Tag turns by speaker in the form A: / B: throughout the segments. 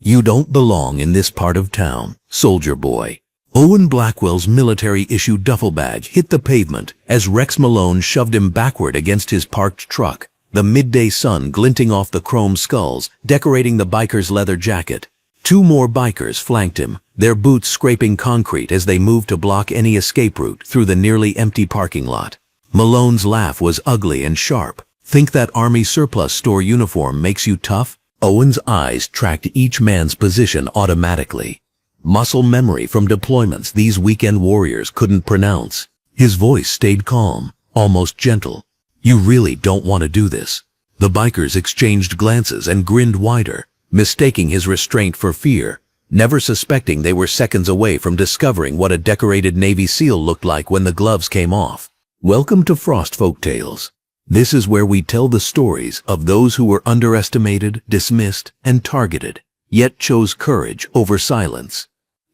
A: "You don't belong in this part of town, soldier boy." Owen Blackwell's military-issue duffel bag hit the pavement as Rex Malone shoved him backward against his parked truck, the midday sun glinting off the chrome skulls, decorating the biker's leather jacket. Two more bikers flanked him, their boots scraping concrete as they moved to block any escape route through the nearly empty parking lot. Malone's laugh was ugly and sharp. "Think that army surplus store uniform makes you tough?" Owen's eyes tracked each man's position automatically. Muscle memory from deployments these weekend warriors couldn't pronounce. His voice stayed calm, almost gentle. "You really don't want to do this." The bikers exchanged glances and grinned wider, mistaking his restraint for fear, never suspecting they were seconds away from discovering what a decorated Navy SEAL looked like when the gloves came off. Welcome to Frost Folk Tales. This is where we tell the stories of those who were underestimated, dismissed, and targeted, yet chose courage over silence.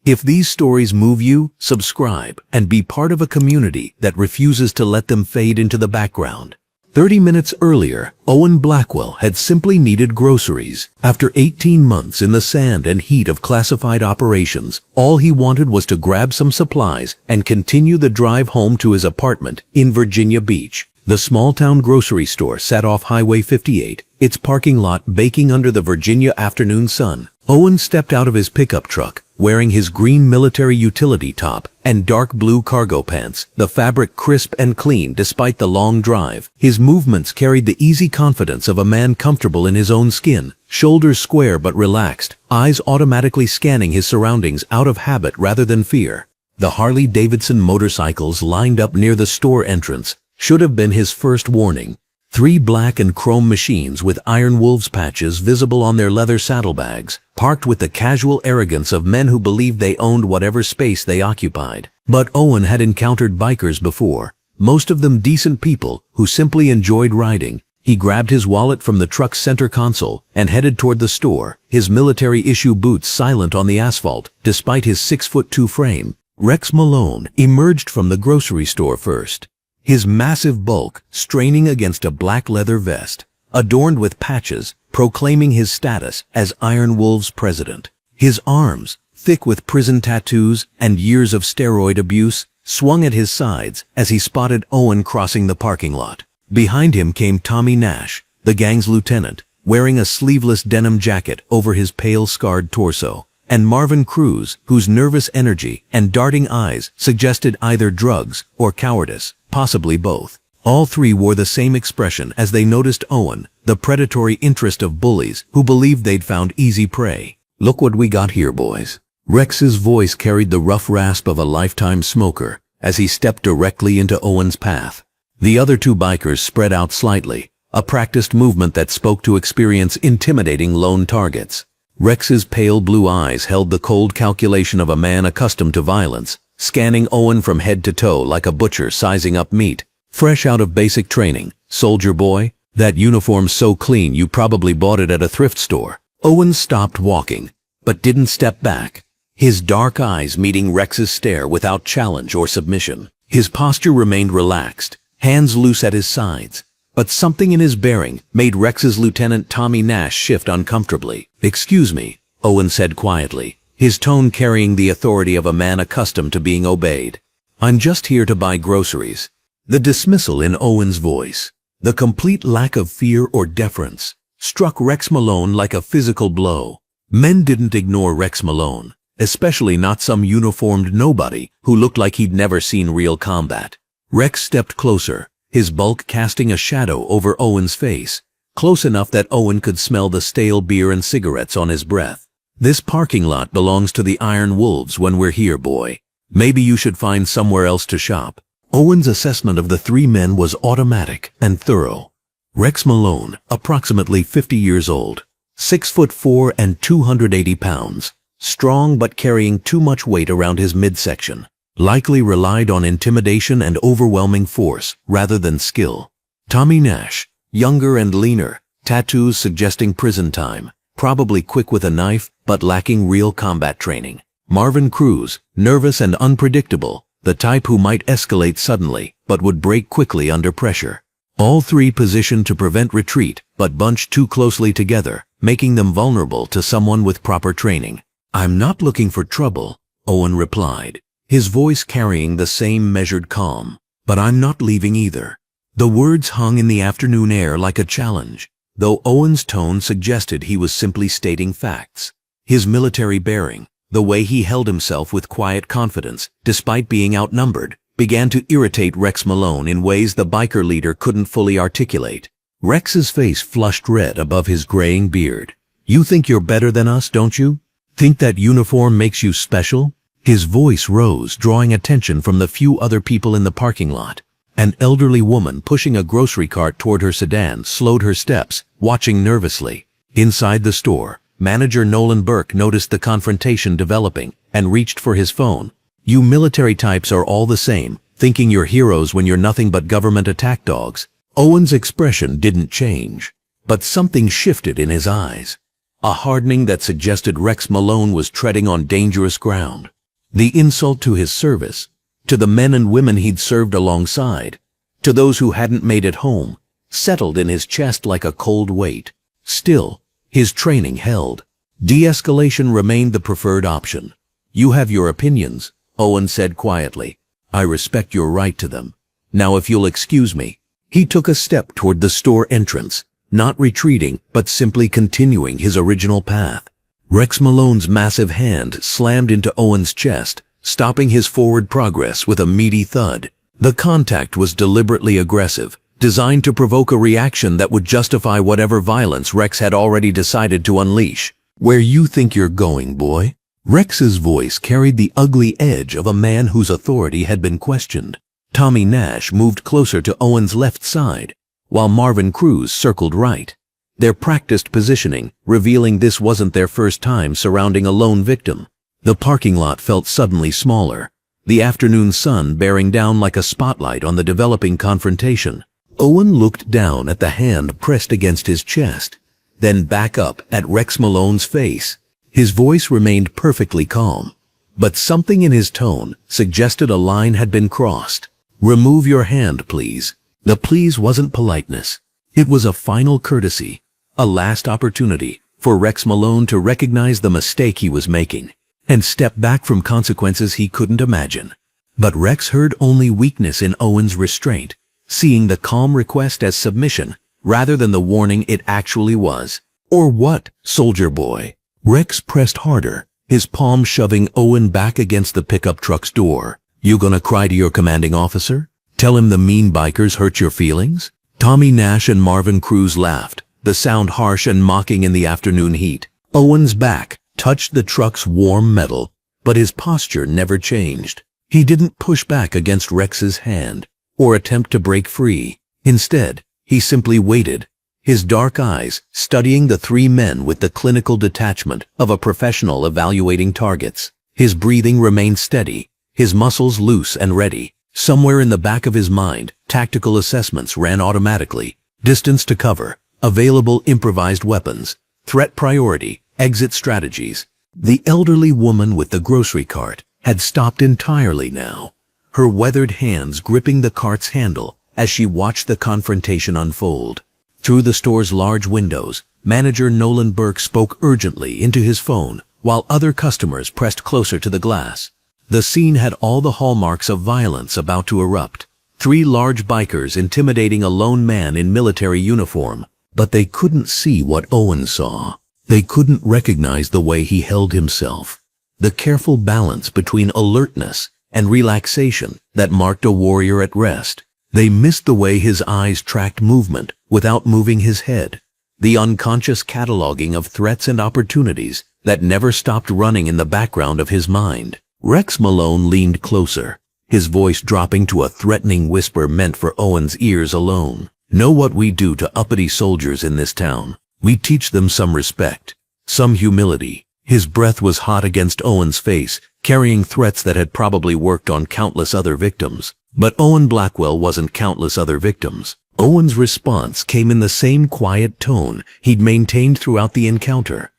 A: If these stories move you, subscribe and be part of a community that refuses to let them fade into the background. 30 minutes earlier, Owen Blackwell had simply needed groceries. After 18 months in the sand and heat of classified operations, all he wanted was to grab some supplies and continue the drive home to his apartment in Virginia Beach. The small-town grocery store sat off Highway 58, its parking lot baking under the Virginia afternoon sun. Owen stepped out of his pickup truck, wearing his green military utility top and dark blue cargo pants, the fabric crisp and clean despite the long drive. His movements carried the easy confidence of a man comfortable in his own skin, shoulders square but relaxed, eyes automatically scanning his surroundings out of habit rather than fear. The Harley-Davidson motorcycles lined up near the store entrance should have been his first warning. 3 black and chrome machines with Iron Wolves patches visible on their leather saddlebags, parked with the casual arrogance of men who believed they owned whatever space they occupied. But Owen had encountered bikers before, most of them decent people who simply enjoyed riding. He grabbed his wallet from the truck's center console and headed toward the store, his military-issue boots silent on the asphalt despite his 6'2" frame. Rex Malone emerged from the grocery store first, his massive bulk straining against a black leather vest, adorned with patches proclaiming his status as Iron Wolves president. His arms, thick with prison tattoos and years of steroid abuse, swung at his sides as he spotted Owen crossing the parking lot. Behind him came Tommy Nash, the gang's lieutenant, wearing a sleeveless denim jacket over his pale scarred torso, and Marvin Cruz, whose nervous energy and darting eyes suggested either drugs or cowardice, possibly both. All three wore the same expression as they noticed Owen, the predatory interest of bullies who believed they'd found easy prey. "Look what we got here, boys." Rex's voice carried the rough rasp of a lifetime smoker as he stepped directly into Owen's path. The other 2 bikers spread out slightly, a practiced movement that spoke to experience intimidating lone targets. Rex's pale blue eyes held the cold calculation of a man accustomed to violence, scanning Owen from head to toe like a butcher sizing up meat. "Fresh out of basic training, soldier boy? That uniform's so clean you probably bought it at a thrift store." Owen stopped walking, but didn't step back, his dark eyes meeting Rex's stare without challenge or submission. His posture remained relaxed, hands loose at his sides. But something in his bearing made Rex's Lieutenant Tommy Nash shift uncomfortably. "Excuse me," Owen said quietly, his tone carrying the authority of a man accustomed to being obeyed. "I'm just here to buy groceries." The dismissal in Owen's voice, the complete lack of fear or deference, struck Rex Malone like a physical blow. Men didn't ignore Rex Malone, especially not some uniformed nobody who looked like he'd never seen real combat. Rex stepped closer, his bulk casting a shadow over Owen's face, close enough that Owen could smell the stale beer and cigarettes on his breath. "This parking lot belongs to the Iron Wolves when we're here, boy. Maybe you should find somewhere else to shop." Owen's assessment of the 3 men was automatic and thorough. Rex Malone, approximately 50 years old, 6'4" and 280 pounds, strong but carrying too much weight around his midsection, likely relied on intimidation and overwhelming force rather than skill. Tommy Nash, younger and leaner, tattoos suggesting prison time, probably quick with a knife but lacking real combat training. Marvin Cruz, nervous and unpredictable, the type who might escalate suddenly but would break quickly under pressure. All 3 positioned to prevent retreat but bunched too closely together, making them vulnerable to someone with proper training. "I'm not looking for trouble," Owen replied, his voice carrying the same measured calm. "But I'm not leaving either." The words hung in the afternoon air like a challenge, though Owen's tone suggested he was simply stating facts. His military bearing, the way he held himself with quiet confidence, despite being outnumbered, began to irritate Rex Malone in ways the biker leader couldn't fully articulate. Rex's face flushed red above his graying beard. "You think you're better than us, don't you? Think that uniform makes you special?" His voice rose, drawing attention from the few other people in the parking lot. An elderly woman pushing a grocery cart toward her sedan slowed her steps, watching nervously. Inside the store, manager Nolan Burke noticed the confrontation developing and reached for his phone. "You military types are all the same, thinking you're heroes when you're nothing but government attack dogs." Owen's expression didn't change, but something shifted in his eyes, a hardening that suggested Rex Malone was treading on dangerous ground. The insult to his service, to the men and women he'd served alongside, to those who hadn't made it home, settled in his chest like a cold weight. Still, his training held. De-escalation remained the preferred option. "You have your opinions," Owen said quietly. "I respect your right to them. Now if you'll excuse me." He took a step toward the store entrance, not retreating, but simply continuing his original path. Rex Malone's massive hand slammed into Owen's chest, stopping his forward progress with a meaty thud. The contact was deliberately aggressive, designed to provoke a reaction that would justify whatever violence Rex had already decided to unleash. "Where you think you're going, boy?" Rex's voice carried the ugly edge of a man whose authority had been questioned. Tommy Nash moved closer to Owen's left side, while Marvin Cruz circled right. Their practiced positioning, revealing this wasn't their first time surrounding a lone victim. The parking lot felt suddenly smaller, the afternoon sun bearing down like a spotlight on the developing confrontation. Owen looked down at the hand pressed against his chest, then back up at Rex Malone's face. His voice remained perfectly calm, but something in his tone suggested a line had been crossed. "Remove your hand, please." The please wasn't politeness. It was a final courtesy, a last opportunity for Rex Malone to recognize the mistake he was making and step back from consequences he couldn't imagine. But Rex heard only weakness in Owen's restraint, seeing the calm request as submission rather than the warning it actually was. "Or what, soldier boy?" Rex pressed harder, his palm shoving Owen back against the pickup truck's door. "You gonna cry to your commanding officer? Tell him the mean bikers hurt your feelings?" Tommy Nash and Marvin Cruz laughed, the sound harsh and mocking in the afternoon heat. Owen's back touched the truck's warm metal, but his posture never changed. He didn't push back against Rex's hand or attempt to break free. Instead, he simply waited, his dark eyes studying the three men with the clinical detachment of a professional evaluating targets. His breathing remained steady, his muscles loose and ready. Somewhere in the back of his mind, tactical assessments ran automatically. Distance to cover, available improvised weapons, threat priority, exit strategies. The elderly woman with the grocery cart had stopped entirely now, her weathered hands gripping the cart's handle as she watched the confrontation unfold. Through the store's large windows, manager Nolan Burke spoke urgently into his phone while other customers pressed closer to the glass. The scene had all the hallmarks of violence about to erupt. Three large bikers intimidating a lone man in military uniform, but they couldn't see what Owen saw. They couldn't recognize the way he held himself, the careful balance between alertness and relaxation that marked a warrior at rest. They missed the way his eyes tracked movement without moving his head, the unconscious cataloging of threats and opportunities that never stopped running in the background of his mind. Rex Malone leaned closer, his voice dropping to a threatening whisper meant for Owen's ears alone. "Know what we do to uppity soldiers in this town? We teach them some respect, some humility." His breath was hot against Owen's face, carrying threats that had probably worked on countless other victims. But Owen Blackwell wasn't countless other victims. Owen's response came in the same quiet tone he'd maintained throughout the encounter.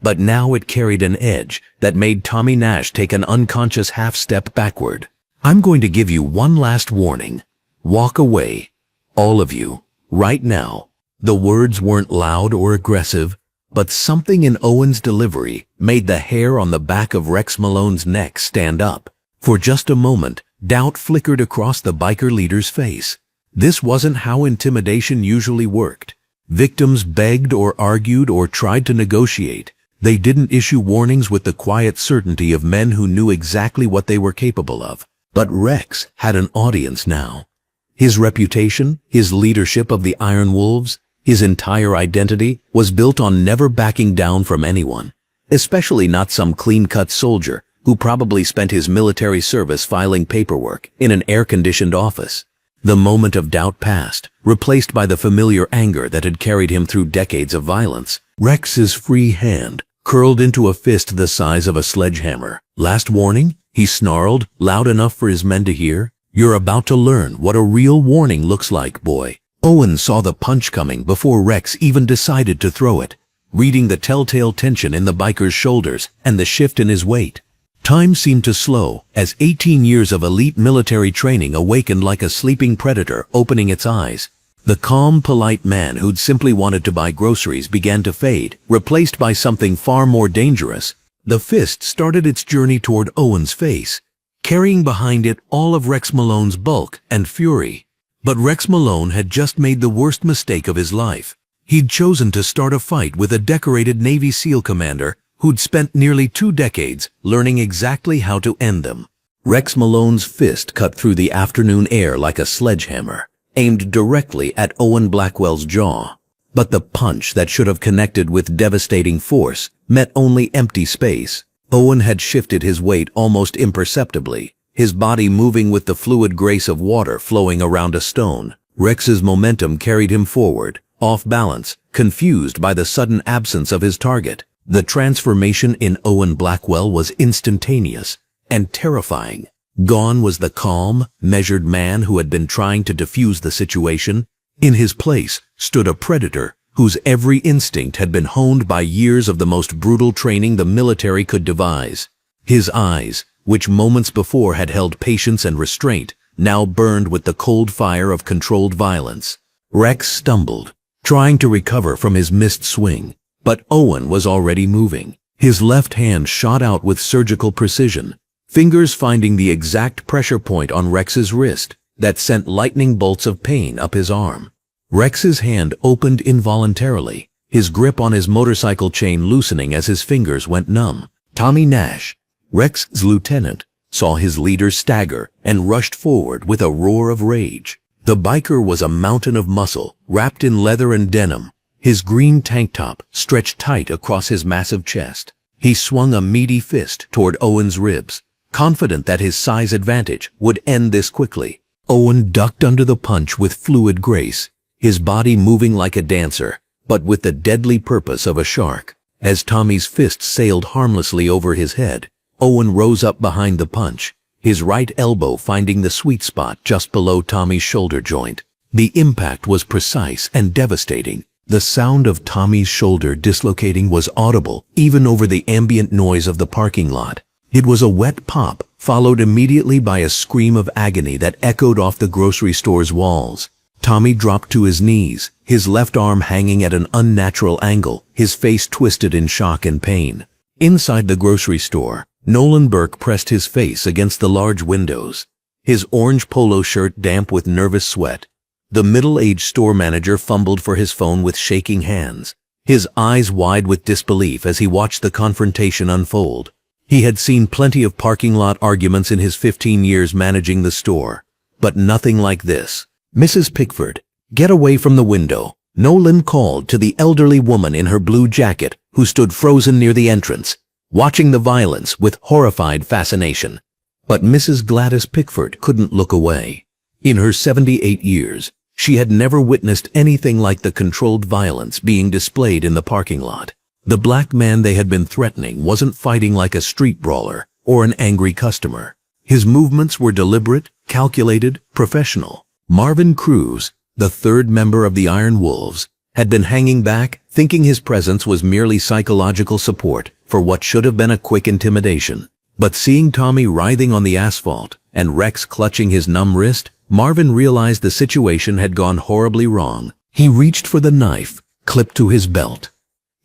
A: But now it carried an edge that made Tommy Nash take an unconscious half-step backward. "I'm going to give you one last warning. Walk away. All of you. Right now." The words weren't loud or aggressive, But something in Owen's delivery made the hair on the back of Rex Malone's neck stand up. For just a moment, doubt flickered across the biker leader's face. This wasn't how intimidation usually worked. Victims begged or argued or tried to negotiate. They didn't issue warnings with the quiet certainty of men who knew exactly what they were capable of. But Rex had an audience now. His reputation, his leadership of the Iron Wolves, his entire identity was built on never backing down from anyone, especially not some clean-cut soldier who probably spent his military service filing paperwork in an air-conditioned office. The moment of doubt passed, replaced by the familiar anger that had carried him through decades of violence. Rex's free hand curled into a fist the size of a sledgehammer. "Last warning?" he snarled, loud enough for his men to hear. "You're about to learn what a real warning looks like, boy." Owen saw the punch coming before Rex even decided to throw it, reading the telltale tension in the biker's shoulders and the shift in his weight. Time seemed to slow as 18 years of elite military training awakened like a sleeping predator opening its eyes. The calm, polite man who'd simply wanted to buy groceries began to fade, replaced by something far more dangerous. The fist started its journey toward Owen's face, carrying behind it all of Rex Malone's bulk and fury. But Rex Malone had just made the worst mistake of his life. He'd chosen to start a fight with a decorated Navy SEAL commander who'd spent nearly 2 decades learning exactly how to end them. Rex Malone's fist cut through the afternoon air like a sledgehammer, aimed directly at Owen Blackwell's jaw. But the punch that should have connected with devastating force met only empty space. Owen had shifted his weight almost imperceptibly, his body moving with the fluid grace of water flowing around a stone. Rex's momentum carried him forward, off balance, confused by the sudden absence of his target. The transformation in Owen Blackwell was instantaneous and terrifying. Gone was the calm, measured man who had been trying to defuse the situation. In his place stood a predator whose every instinct had been honed by years of the most brutal training the military could devise. His eyes, which moments before had held patience and restraint, now burned with the cold fire of controlled violence. Rex stumbled, trying to recover from his missed swing. But Owen was already moving. His left hand shot out with surgical precision, fingers finding the exact pressure point on Rex's wrist that sent lightning bolts of pain up his arm. Rex's hand opened involuntarily, his grip on his motorcycle chain loosening as his fingers went numb. Tommy Nash, Rex's lieutenant, saw his leader stagger and rushed forward with a roar of rage. The biker was a mountain of muscle wrapped in leather and denim, his green tank top stretched tight across his massive chest. He swung a meaty fist toward Owen's ribs, confident that his size advantage would end this quickly. Owen ducked under the punch with fluid grace, his body moving like a dancer, but with the deadly purpose of a shark. As Tommy's fist sailed harmlessly over his head, Owen rose up behind the punch, his right elbow finding the sweet spot just below Tommy's shoulder joint. The impact was precise and devastating. The sound of Tommy's shoulder dislocating was audible even over the ambient noise of the parking lot. It was a wet pop, followed immediately by a scream of agony that echoed off the grocery store's walls. Tommy dropped to his knees, his left arm hanging at an unnatural angle, his face twisted in shock and pain. Inside the grocery store, Nolan Burke pressed his face against the large windows, his orange polo shirt damp with nervous sweat. The middle-aged store manager fumbled for his phone with shaking hands, his eyes wide with disbelief as he watched the confrontation unfold. He had seen plenty of parking lot arguments in his 15 years managing the store, but nothing like this. "Mrs. Pickford, get away from the window," Nolan called to the elderly woman in her blue jacket who stood frozen near the entrance, watching the violence with horrified fascination. But Mrs. Gladys Pickford couldn't look away. In her 78 years, she had never witnessed anything like the controlled violence being displayed in the parking lot. The black man they had been threatening wasn't fighting like a street brawler or an angry customer. His movements were deliberate, calculated, professional. Marvin Cruz, the third member of the Iron Wolves, had been hanging back, thinking his presence was merely psychological support for what should have been a quick intimidation. But seeing Tommy writhing on the asphalt and Rex clutching his numb wrist, Marvin realized the situation had gone horribly wrong. He reached for the knife, clipped to his belt.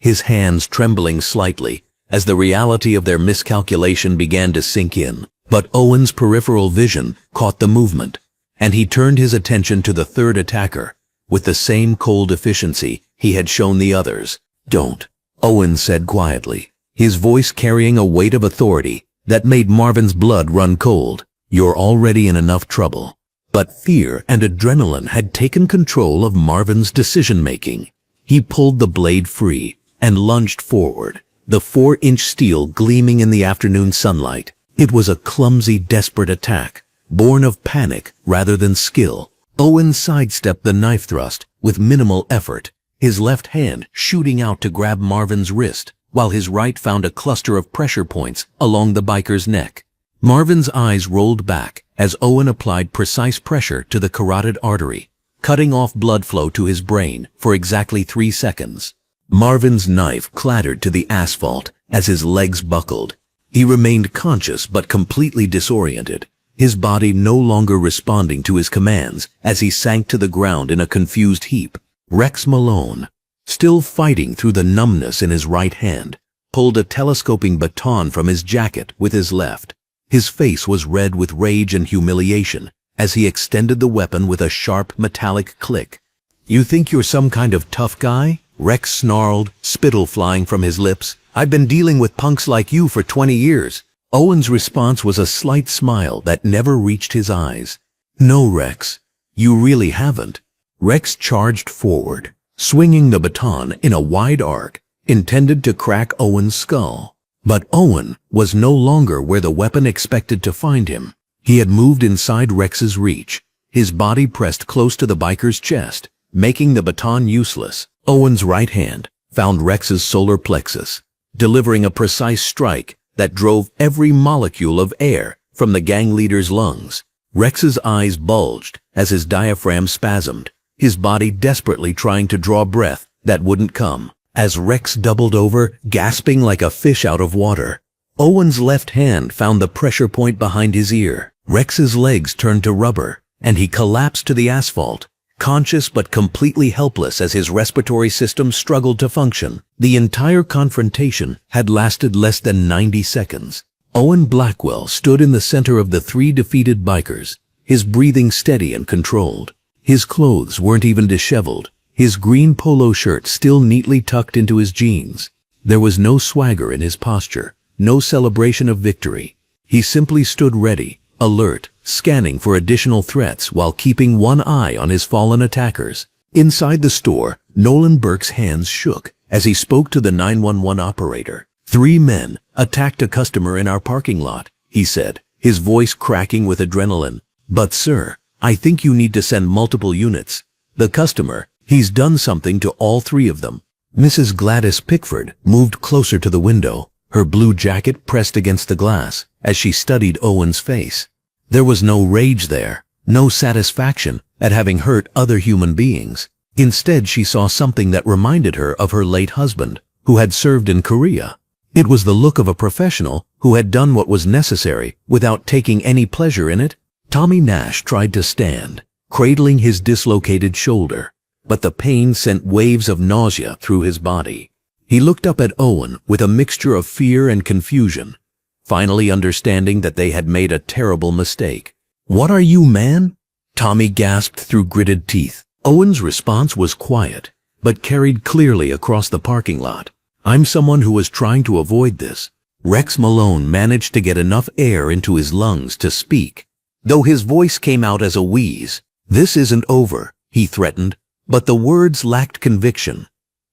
A: his hands trembling slightly as the reality of their miscalculation began to sink in. But Owen's peripheral vision caught the movement, and he turned his attention to the third attacker with the same cold efficiency he had shown the others. "Don't," Owen said quietly, his voice carrying a weight of authority that made Marvin's blood run cold. "You're already in enough trouble." But fear and adrenaline had taken control of Marvin's decision-making. He pulled the blade free and lunged forward, the 4-inch steel gleaming in the afternoon sunlight. It was a clumsy, desperate attack, born of panic rather than skill. Owen sidestepped the knife thrust with minimal effort, his left hand shooting out to grab Marvin's wrist, while his right found a cluster of pressure points along the biker's neck. Marvin's eyes rolled back as Owen applied precise pressure to the carotid artery, cutting off blood flow to his brain for exactly 3 seconds. Marvin's knife clattered to the asphalt as his legs buckled. He remained conscious but completely disoriented, his body no longer responding to his commands as he sank to the ground in a confused heap. Rex Malone, still fighting through the numbness in his right hand, pulled a telescoping baton from his jacket with his left. His face was red with rage and humiliation as he extended the weapon with a sharp metallic click. "You think you're some kind of tough guy?" Rex snarled, spittle flying from his lips. "I've been dealing with punks like you for 20 years. Owen's response was a slight smile that never reached his eyes. "No, Rex, you really haven't." Rex charged forward, swinging the baton in a wide arc, intended to crack Owen's skull. But Owen was no longer where the weapon expected to find him. He had moved inside Rex's reach, his body pressed close to the biker's chest, making the baton useless. Owen's right hand found Rex's solar plexus, delivering a precise strike that drove every molecule of air from the gang leader's lungs. Rex's eyes bulged as his diaphragm spasmed, his body desperately trying to draw breath that wouldn't come. As Rex doubled over, gasping like a fish out of water, Owen's left hand found the pressure point behind his ear. Rex's legs turned to rubber, and he collapsed to the asphalt, conscious but completely helpless as his respiratory system struggled to function. The entire confrontation had lasted less than 90 seconds. Owen Blackwell stood in the center of the 3 defeated bikers, his breathing steady and controlled. His clothes weren't even disheveled, his green polo shirt still neatly tucked into his jeans. There was no swagger in his posture, no celebration of victory. He simply stood ready, alert, scanning for additional threats while keeping one eye on his fallen attackers. Inside the store, Nolan Burke's hands shook as he spoke to the 911 operator. "3 men attacked a customer in our parking lot," he said, his voice cracking with adrenaline. "But sir, I think you need to send multiple units. The customer, he's done something to all 3 of them." Mrs. Gladys Pickford moved closer to the window, her blue jacket pressed against the glass as she studied Owen's face. There was no rage there, no satisfaction at having hurt other human beings. Instead, she saw something that reminded her of her late husband, who had served in Korea. It was the look of a professional who had done what was necessary without taking any pleasure in it. Tommy Nash tried to stand, cradling his dislocated shoulder, but the pain sent waves of nausea through his body. He looked up at Owen with a mixture of fear and confusion, finally understanding that they had made a terrible mistake. "What are you, man?" Tommy gasped through gritted teeth. Owen's response was quiet, but carried clearly across the parking lot. "I'm someone who was trying to avoid this." Rex Malone managed to get enough air into his lungs to speak, though his voice came out as a wheeze. "This isn't over," he threatened, but the words lacked conviction.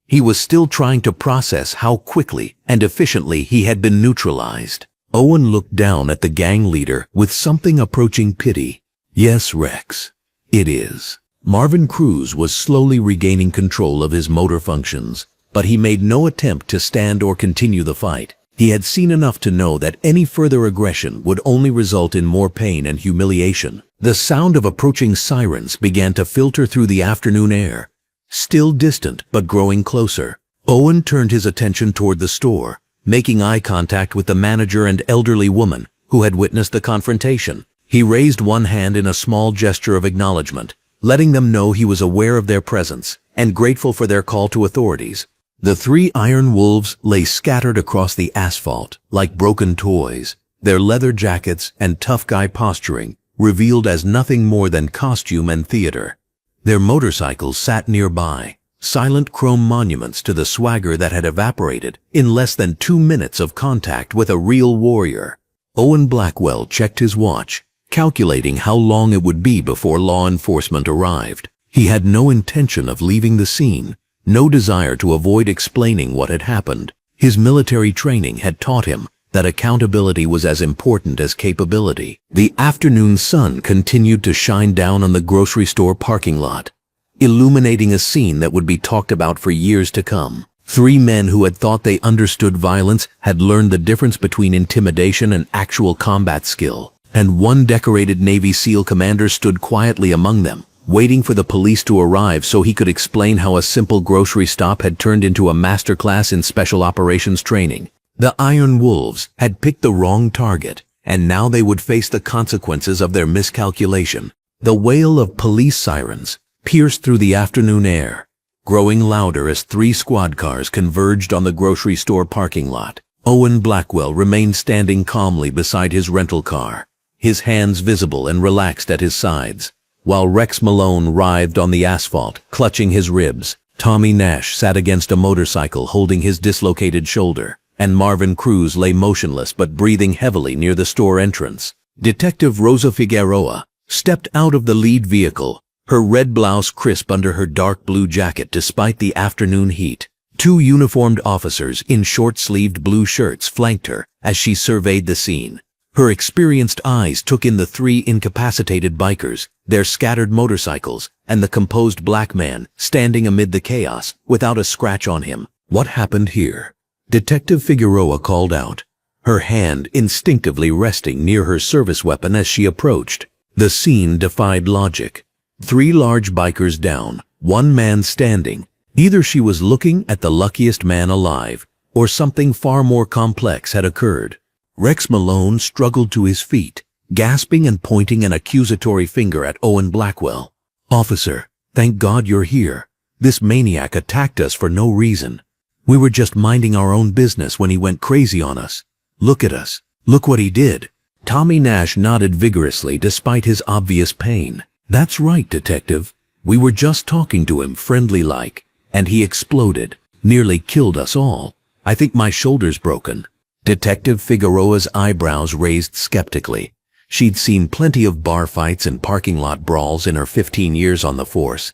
A: He was still trying to process how quickly and efficiently he had been neutralized. Owen looked down at the gang leader with something approaching pity. "Yes, Rex, it is." Marvin Cruz was slowly regaining control of his motor functions, but he made no attempt to stand or continue the fight. He had seen enough to know that any further aggression would only result in more pain and humiliation. The sound of approaching sirens began to filter through the afternoon air, still distant but growing closer. Owen turned his attention toward the store, making eye contact with the manager and elderly woman who had witnessed the confrontation. He raised one hand in a small gesture of acknowledgement, letting them know he was aware of their presence and grateful for their call to authorities. The three iron wolves lay scattered across the asphalt like broken toys, their leather jackets and tough guy posturing revealed as nothing more than costume and theater. Their motorcycles sat nearby, silent chrome monuments to the swagger that had evaporated in less than 2 minutes of contact with a real warrior. Owen Blackwell checked his watch, calculating how long it would be before law enforcement arrived. He had no intention of leaving the scene, no desire to avoid explaining what had happened. His military training had taught him that accountability was as important as capability. The afternoon sun continued to shine down on the grocery store parking lot, illuminating a scene that would be talked about for years to come. Three men who had thought they understood violence had learned the difference between intimidation and actual combat skill, and one decorated Navy SEAL commander stood quietly among them, waiting for the police to arrive so he could explain how a simple grocery stop had turned into a masterclass in special operations training. The Iron Wolves had picked the wrong target, and now they would face the consequences of their miscalculation. The wail of police sirens pierced through the afternoon air, growing louder as 3 squad cars converged on the grocery store parking lot. Owen Blackwell remained standing calmly beside his rental car, his hands visible and relaxed at his sides, while Rex Malone writhed on the asphalt, clutching his ribs. Tommy Nash sat against a motorcycle holding his dislocated shoulder, and Marvin Cruz lay motionless but breathing heavily near the store entrance. Detective Rosa Figueroa stepped out of the lead vehicle, her red blouse crisp under her dark blue jacket despite the afternoon heat. 2 uniformed officers in short-sleeved blue shirts flanked her as she surveyed the scene. Her experienced eyes took in the 3 incapacitated bikers, their scattered motorcycles, and the composed black man standing amid the chaos without a scratch on him. What happened here? Detective Figueroa called out, her hand instinctively resting near her service weapon as she approached. The scene defied logic. 3 large bikers down, 1 man standing. Either she was looking at the luckiest man alive, or something far more complex had occurred. Rex Malone struggled to his feet, gasping and pointing an accusatory finger at Owen Blackwell. "Officer, thank God you're here. This maniac attacked us for no reason. We were just minding our own business when he went crazy on us. Look at us. Look what he did." Tommy Nash nodded vigorously despite his obvious pain. "That's right, Detective. We were just talking to him friendly-like, and he exploded. Nearly killed us all. I think my shoulder's broken." Detective Figueroa's eyebrows raised skeptically. She'd seen plenty of bar fights and parking lot brawls in her 15 years on the force.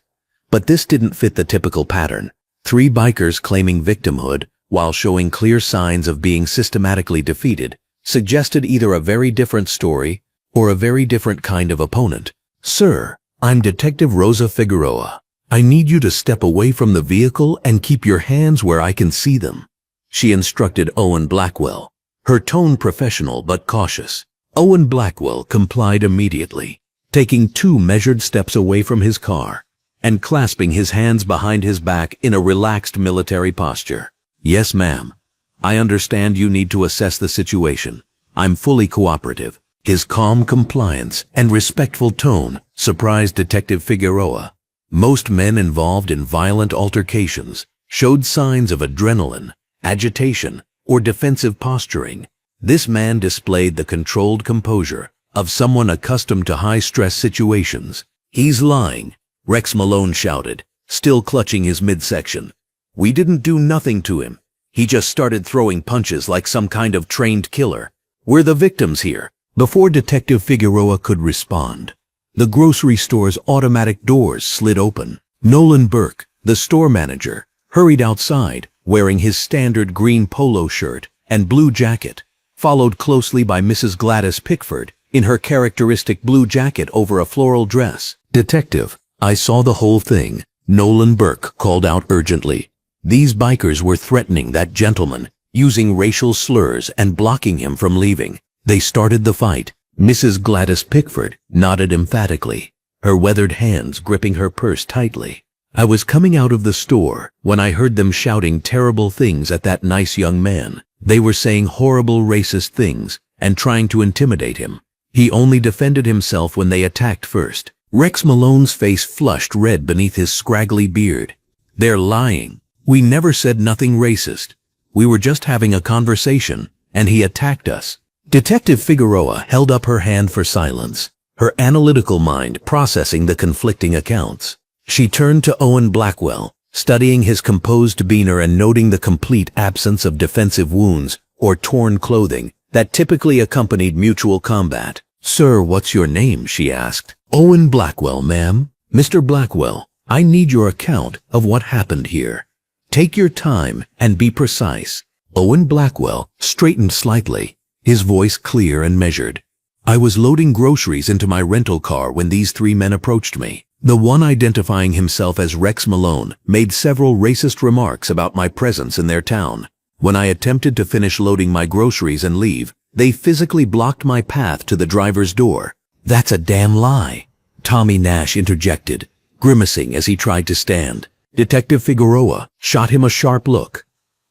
A: But this didn't fit the typical pattern. 3 bikers claiming victimhood, while showing clear signs of being systematically defeated, suggested either a very different story or a very different kind of opponent. "Sir, I'm Detective Rosa Figueroa. I need you to step away from the vehicle and keep your hands where I can see them," she instructed Owen Blackwell, her tone professional but cautious. Owen Blackwell complied immediately, taking 2 measured steps away from his car and clasping his hands behind his back in a relaxed military posture. "Yes, ma'am. I understand you need to assess the situation. I'm fully cooperative." His calm compliance and respectful tone surprised Detective Figueroa. Most men involved in violent altercations showed signs of adrenaline, agitation, or defensive posturing. This man displayed the controlled composure of someone accustomed to high-stress situations. "He's lying," Rex Malone shouted, still clutching his midsection. "We didn't do nothing to him. He just started throwing punches like some kind of trained killer. We're the victims here." Before Detective Figueroa could respond, the grocery store's automatic doors slid open. Nolan Burke, the store manager, hurried outside, wearing his standard green polo shirt and blue jacket, followed closely by Mrs. Gladys Pickford in her characteristic blue jacket over a floral dress. "Detective, I saw the whole thing," Nolan Burke called out urgently. "These bikers were threatening that gentleman, using racial slurs and blocking him from leaving. They started the fight." Mrs. Gladys Pickford nodded emphatically, her weathered hands gripping her purse tightly. "I was coming out of the store when I heard them shouting terrible things at that nice young man. They were saying horrible racist things and trying to intimidate him. He only defended himself when they attacked first." Rex Malone's face flushed red beneath his scraggly beard. "They're lying. We never said nothing racist. We were just having a conversation, and he attacked us. Detective Figueroa held up her hand for silence, her analytical mind processing the conflicting accounts. She turned to Owen Blackwell, studying his composed demeanor and noting the complete absence of defensive wounds or torn clothing that typically accompanied mutual combat. "Sir, what's your name?" she asked. "Owen Blackwell, ma'am." "Mr. Blackwell, I need your account of what happened here. Take your time and be precise." Owen Blackwell straightened slightly, his voice clear and measured. "I was loading groceries into my rental car when these three men approached me. The one identifying himself as Rex Malone made several racist remarks about my presence in their town. When I attempted to finish loading my groceries and leave, they physically blocked my path to the driver's door." "That's a damn lie," Tommy Nash interjected, grimacing as he tried to stand. Detective Figueroa shot him a sharp look.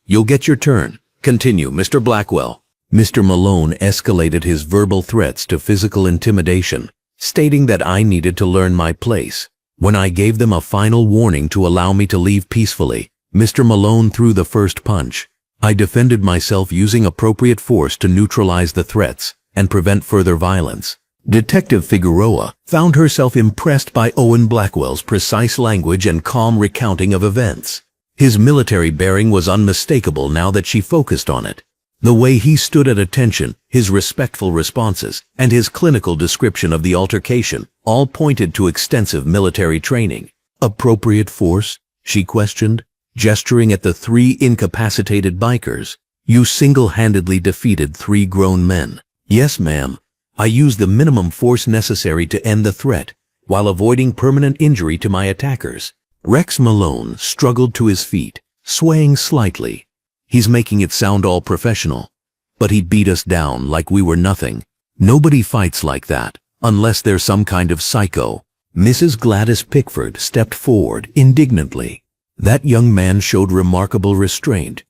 A: "You'll get your turn. Continue, Mr. Blackwell." Mr. Malone escalated his verbal threats to physical intimidation, stating that I needed to learn my place. When I gave them a final warning to allow me to leave peacefully, Mr. Malone threw the first punch. I defended myself using appropriate force to neutralize the threats and prevent further violence. Detective Figueroa found herself impressed by Owen Blackwell's precise language and calm recounting of events. His military bearing was unmistakable now that she focused on it. The way he stood at attention, his respectful responses, and his clinical description of the altercation all pointed to extensive military training. "Appropriate force?" she questioned, gesturing at the three incapacitated bikers. "You single-handedly defeated three grown men." "Yes, ma'am. I used the minimum force necessary to end the threat, while avoiding permanent injury to my attackers." Rex Malone struggled to his feet, swaying slightly. "He's making it sound all professional, but he beat us down like we were nothing. Nobody fights like that, unless they're some kind of psycho." Mrs. Gladys Pickford stepped forward indignantly. "That young man showed remarkable restraint.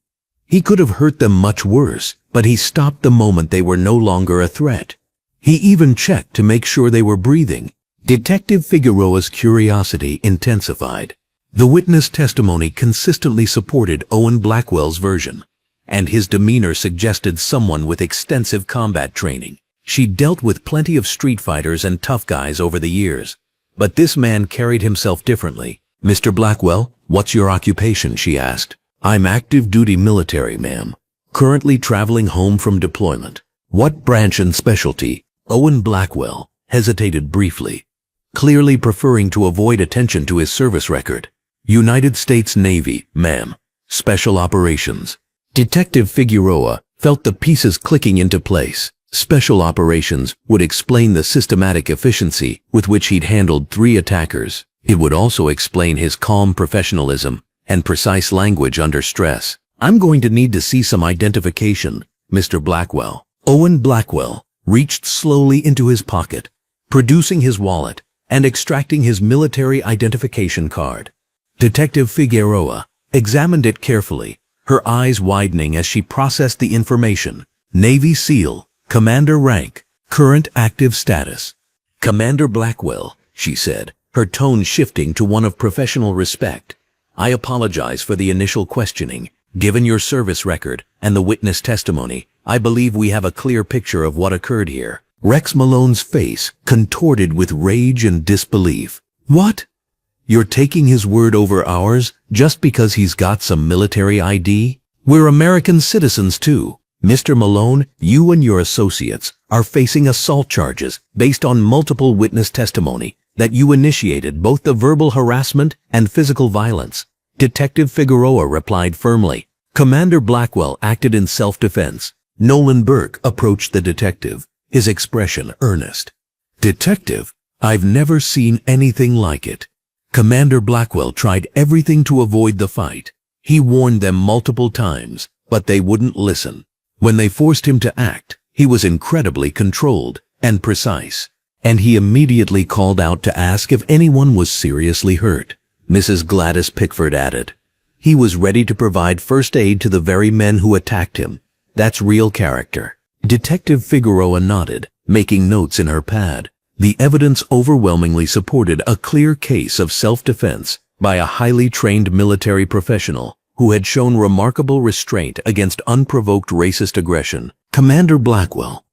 A: He could have hurt them much worse, but he stopped the moment they were no longer a threat. He even checked to make sure they were breathing." Detective Figueroa's curiosity intensified. The witness testimony consistently supported Owen Blackwell's version, and his demeanor suggested someone with extensive combat training. She dealt with plenty of street fighters and tough guys over the years, but this man carried himself differently. "Mr. Blackwell, what's your occupation?" she asked. "I'm active duty military, ma'am. Currently traveling home from deployment." "What branch and specialty?" Owen Blackwell hesitated briefly, clearly preferring to avoid attention to his service record. "United States Navy, ma'am. Special Operations." Detective Figueroa felt the pieces clicking into place. Special Operations would explain the systematic efficiency with which he'd handled three attackers. It would also explain his calm professionalism and precise language under stress. "I'm going to need to see some identification, Mr. Blackwell." Owen Blackwell reached slowly into his pocket, producing his wallet and extracting his military identification card. Detective Figueroa examined it carefully, her eyes widening as she processed the information. "Navy SEAL, Commander rank, current active status." "Commander Blackwell," she said, her tone shifting to one of professional respect. "I apologize for the initial questioning. Given your service record and the witness testimony, I believe we have a clear picture of what occurred here." Rex Malone's face contorted with rage and disbelief. "What? You're taking his word over ours just because he's got some military ID? We're American citizens too. Mr. Malone, you and your associates are facing assault charges based on multiple witness testimony that you initiated both the verbal harassment and physical violence." Detective Figueroa replied firmly. Commander Blackwell acted in self-defense. Nolan Burke approached the detective, his expression earnest. "Detective, I've never seen anything like it." Commander Blackwell tried everything to avoid the fight. He warned them multiple times, but they wouldn't listen. When they forced him to act, he was incredibly controlled and precise, and he immediately called out to ask if anyone was seriously hurt. Mrs. Gladys Pickford added, "He was ready to provide first aid to the very men who attacked him. That's real character." Detective Figueroa nodded, making notes in her pad. The evidence overwhelmingly supported a clear case of self-defense by a highly trained military professional who had shown remarkable restraint against unprovoked racist aggression. Commander Blackwell,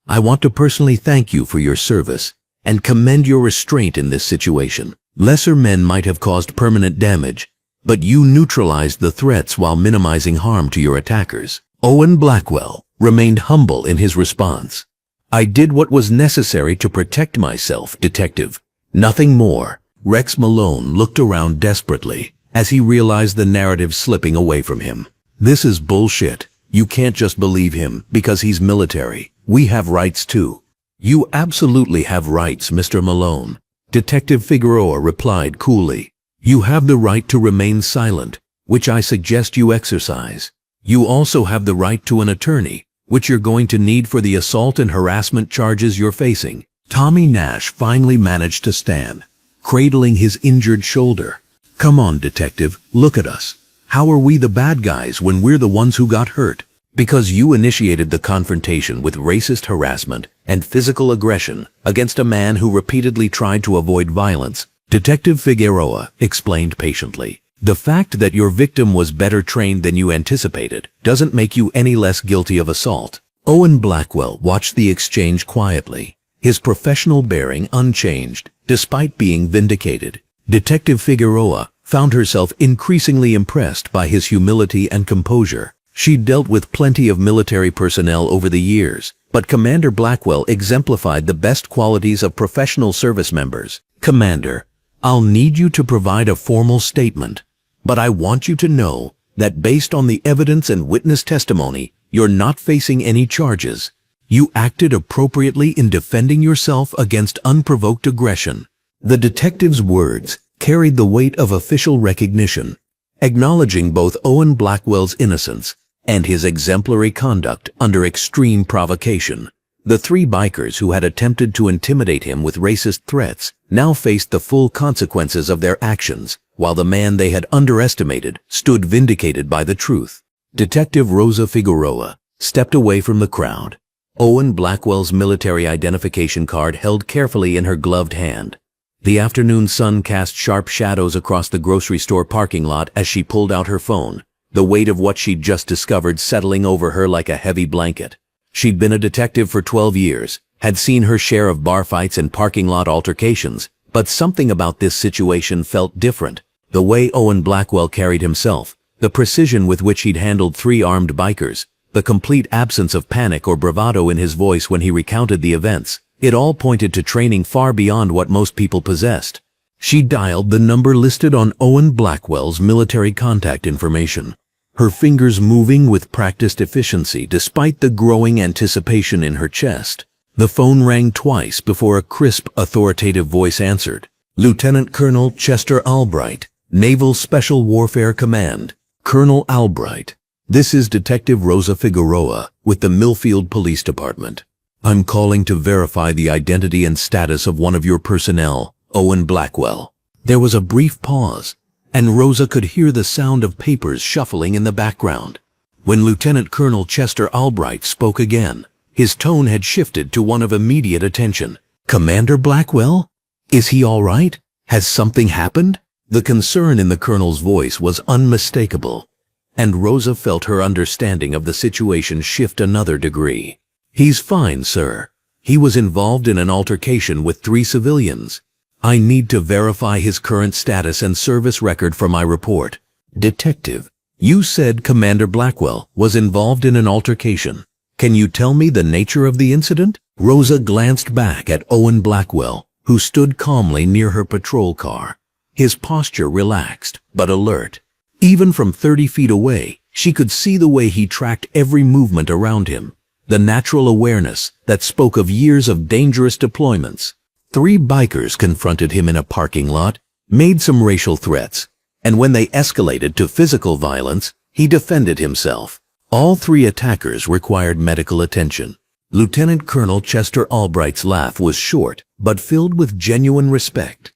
A: I want to personally thank you for your service and commend your restraint in this situation. Lesser men might have caused permanent damage, but you neutralized the threats while minimizing harm to your attackers. Owen Blackwell remained humble in his response. I did what was necessary to protect myself, Detective. Nothing more. Rex Malone looked around desperately as he realized the narrative slipping away from him. This is bullshit. You can't just believe him because he's military. We have rights too. You absolutely have rights, Mr. Malone. Detective Figueroa replied coolly. You have the right to remain silent, which I suggest you exercise. You also have the right to an attorney, which you're going to need for the assault and harassment charges you're facing. Tommy Nash finally managed to stand, cradling his injured shoulder. Come on, Detective, look at us. How are we the bad guys when we're the ones who got hurt? Because you initiated the confrontation with racist harassment and physical aggression against a man who repeatedly tried to avoid violence, Detective Figueroa explained patiently. The fact that your victim was better trained than you anticipated doesn't make you any less guilty of assault. Owen Blackwell watched the exchange quietly, his professional bearing unchanged, despite being vindicated. Detective Figueroa found herself increasingly impressed by his humility and composure. She'd dealt with plenty of military personnel over the years, but Commander Blackwell exemplified the best qualities of professional service members. Commander, I'll need you to provide a formal statement, but I want you to know that based on the evidence and witness testimony, you're not facing any charges. You acted appropriately in defending yourself against unprovoked aggression. The detective's words carried the weight of official recognition, acknowledging both Owen Blackwell's innocence and his exemplary conduct under extreme provocation. The three bikers who had attempted to intimidate him with racist threats now faced the full consequences of their actions, while the man they had underestimated stood vindicated by the truth. Detective Rosa Figueroa stepped away from the crowd, Owen Blackwell's military identification card held carefully in her gloved hand. The afternoon sun cast sharp shadows across the grocery store parking lot as she pulled out her phone, the weight of what she'd just discovered settling over her like a heavy blanket. She'd been a detective for 12 years, had seen her share of bar fights and parking lot altercations, but something about this situation felt different. The way Owen Blackwell carried himself, the precision with which he'd handled three armed bikers, the complete absence of panic or bravado in his voice when he recounted the events, it all pointed to training far beyond what most people possessed. She dialed the number listed on Owen Blackwell's military contact information, her fingers moving with practiced efficiency despite the growing anticipation in her chest. The phone rang twice before a crisp, authoritative voice answered. Lieutenant Colonel Chester Albright, Naval Special Warfare Command. Colonel Albright, this is Detective Rosa Figueroa with the Millfield Police Department. I'm calling to verify the identity and status of one of your personnel, Owen Blackwell. There was a brief pause, and Rosa could hear the sound of papers shuffling in the background. When Lieutenant Colonel Chester Albright spoke again, his tone had shifted to one of immediate attention. Commander Blackwell? Is he all right? Has something happened? The concern in the colonel's voice was unmistakable, and Rosa felt her understanding of the situation shift another degree. He's fine, sir. He was involved in an altercation with 3 civilians. I need to verify his current status and service record for my report. Detective, you said Commander Blackwell was involved in an altercation. Can you tell me the nature of the incident? Rosa glanced back at Owen Blackwell, who stood calmly near her patrol car, his posture relaxed but alert. Even from 30 feet away, she could see the way he tracked every movement around him, the natural awareness that spoke of years of dangerous deployments. 3 bikers confronted him in a parking lot, made some racial threats, and when they escalated to physical violence, he defended himself. All 3 attackers required medical attention. Lieutenant Colonel Chester Albright's laugh was short, but filled with genuine respect.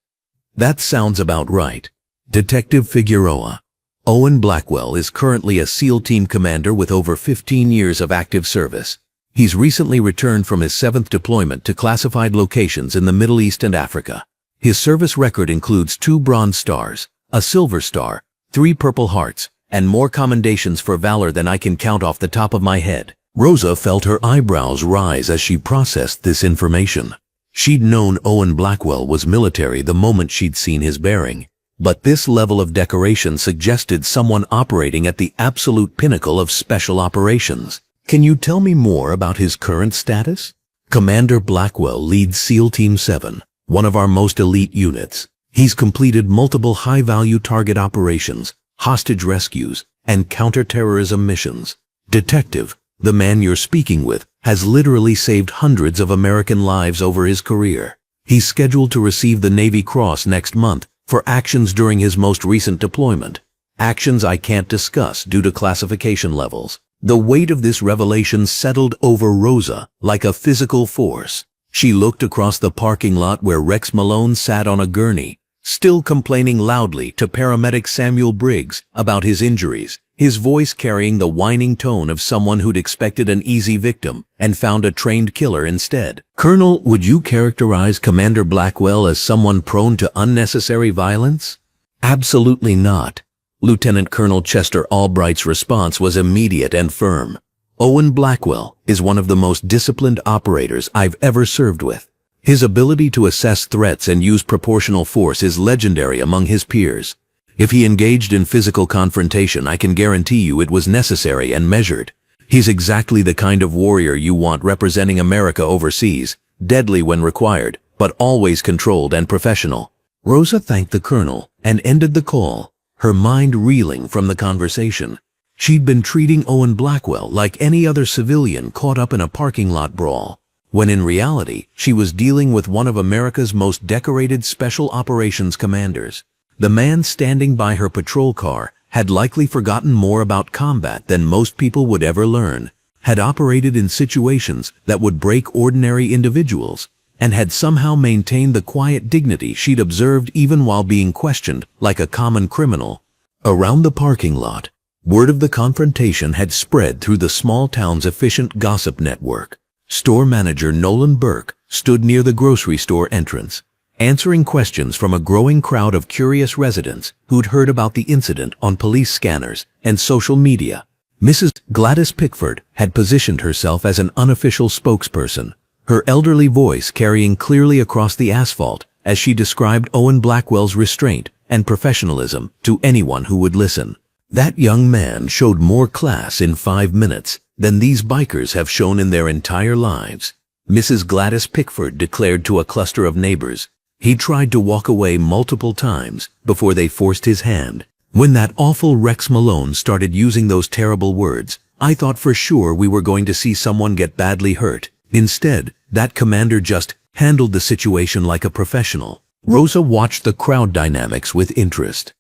A: That sounds about right. Detective Figueroa. Owen Blackwell is currently a SEAL team commander with over 15 years of active service. He's recently returned from his 7th deployment to classified locations in the Middle East and Africa. His service record includes 2 Bronze Stars, a Silver Star, 3 Purple Hearts, and more commendations for valor than I can count off the top of my head. Rosa felt her eyebrows rise as she processed this information. She'd known Owen Blackwell was military the moment she'd seen his bearing, but this level of decoration suggested someone operating at the absolute pinnacle of special operations. Can you tell me more about his current status? Commander Blackwell leads SEAL Team 7, one of our most elite units. He's completed multiple high-value target operations, hostage rescues, and counter-terrorism missions. Detective, the man you're speaking with, has literally saved hundreds of American lives over his career. He's scheduled to receive the Navy Cross next month for actions during his most recent deployment. Actions I can't discuss due to classification levels. The weight of this revelation settled over Rosa like a physical force. She looked across the parking lot where Rex Malone sat on a gurney, still complaining loudly to paramedic Samuel Briggs about his injuries, his voice carrying the whining tone of someone who'd expected an easy victim and found a trained killer instead. Colonel, would you characterize Commander Blackwell as someone prone to unnecessary violence? Absolutely not. Lieutenant Colonel Chester Albright's response was immediate and firm. Owen Blackwell is one of the most disciplined operators I've ever served with. His ability to assess threats and use proportional force is legendary among his peers. If he engaged in physical confrontation, I can guarantee you it was necessary and measured. He's exactly the kind of warrior you want representing America overseas, deadly when required, but always controlled and professional. Rosa thanked the colonel and ended the call, her mind reeling from the conversation. She'd been treating Owen Blackwell like any other civilian caught up in a parking lot brawl, when in reality, she was dealing with one of America's most decorated special operations commanders. The man standing by her patrol car had likely forgotten more about combat than most people would ever learn, had operated in situations that would break ordinary individuals, and had somehow maintained the quiet dignity she'd observed even while being questioned like a common criminal. Around the parking lot, word of the confrontation had spread through the small town's efficient gossip network. Store manager Nolan Burke stood near the grocery store entrance, answering questions from a growing crowd of curious residents who'd heard about the incident on police scanners and social media. Mrs. Gladys Pickford had positioned herself as an unofficial spokesperson, her elderly voice carrying clearly across the asphalt as she described Owen Blackwell's restraint and professionalism to anyone who would listen. That young man showed more class in 5 minutes than these bikers have shown in their entire lives, Mrs. Gladys Pickford declared to a cluster of neighbors. He tried to walk away multiple times before they forced his hand. When that awful Rex Malone started using those terrible words, I thought for sure we were going to see someone get badly hurt. Instead, that commander just handled the situation like a professional. Rosa watched the crowd dynamics with interest.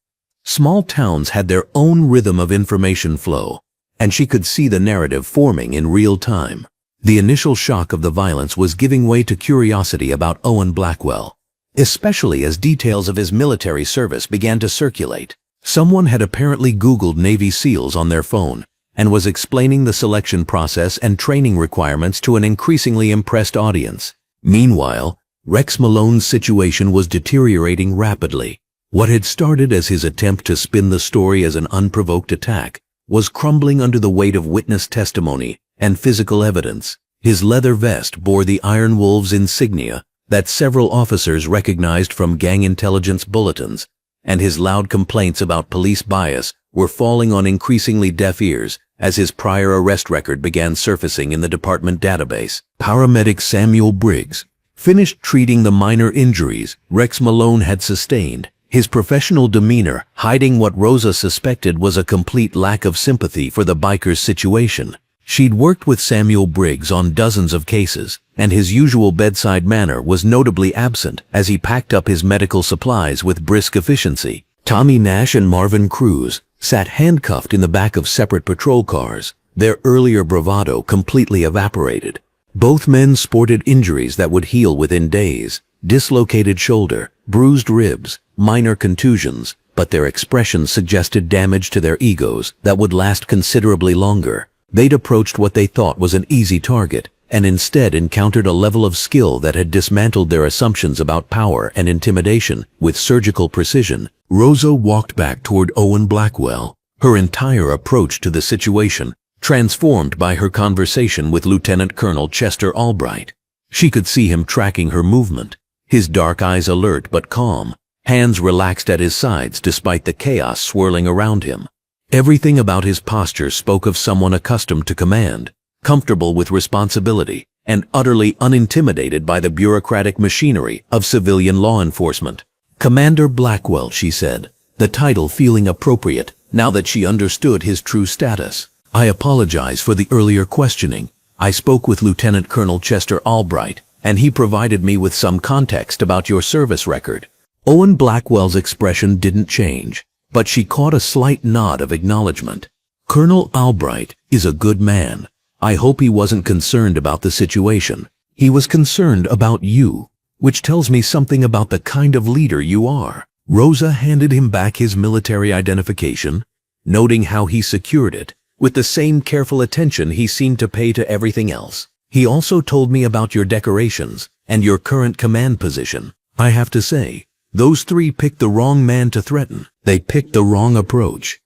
A: Small towns had their own rhythm of information flow, and she could see the narrative forming in real time. The initial shock of the violence was giving way to curiosity about Owen Blackwell, especially as details of his military service began to circulate. Someone had apparently Googled Navy SEALs on their phone and was explaining the selection process and training requirements to an increasingly impressed audience. Meanwhile, Rex Malone's situation was deteriorating rapidly. What had started as his attempt to spin the story as an unprovoked attack was crumbling under the weight of witness testimony and physical evidence. His leather vest bore the Iron Wolves insignia that several officers recognized from gang intelligence bulletins, and his loud complaints about police bias were falling on increasingly deaf ears as his prior arrest record began surfacing in the department database. Paramedic Samuel Briggs finished treating the minor injuries Rex Malone had sustained, his professional demeanor hiding what Rosa suspected was a complete lack of sympathy for the biker's situation. She'd worked with Samuel Briggs on dozens of cases, and his usual bedside manner was notably absent as he packed up his medical supplies with brisk efficiency. Tommy Nash and Marvin Cruz sat handcuffed in the back of separate patrol cars, their earlier bravado completely evaporated. Both men sported injuries that would heal within days: dislocated shoulder, bruised ribs, minor contusions, but their expressions suggested damage to their egos that would last considerably longer. They'd approached what they thought was an easy target, and instead encountered a level of skill that had dismantled their assumptions about power and intimidation with surgical precision. Rosa walked back toward Owen Blackwell, Her entire approach to the situation transformed by her conversation with Lieutenant Colonel Chester Albright. She could see him tracking her movement, his dark eyes alert but calm, hands relaxed at his sides despite the chaos swirling around him. Everything about his posture spoke of someone accustomed to command, comfortable with responsibility, and utterly unintimidated by the bureaucratic machinery of civilian law enforcement. "Commander Blackwell," she said, the title feeling appropriate now that she understood his true status. "I apologize for the earlier questioning. I spoke with Lieutenant Colonel Chester Albright, and he provided me with some context about your service record." Owen Blackwell's expression didn't change, but she caught a slight nod of acknowledgement. "Colonel Albright is a good man. I hope he wasn't concerned about the situation. He was concerned about you, which tells me something about the kind of leader you are." Rosa handed him back his military identification, noting how he secured it, with the same careful attention he seemed to pay to everything else. "He also told me about your decorations and your current command position. I have to say, those three picked the wrong man to threaten. They picked the wrong approach,"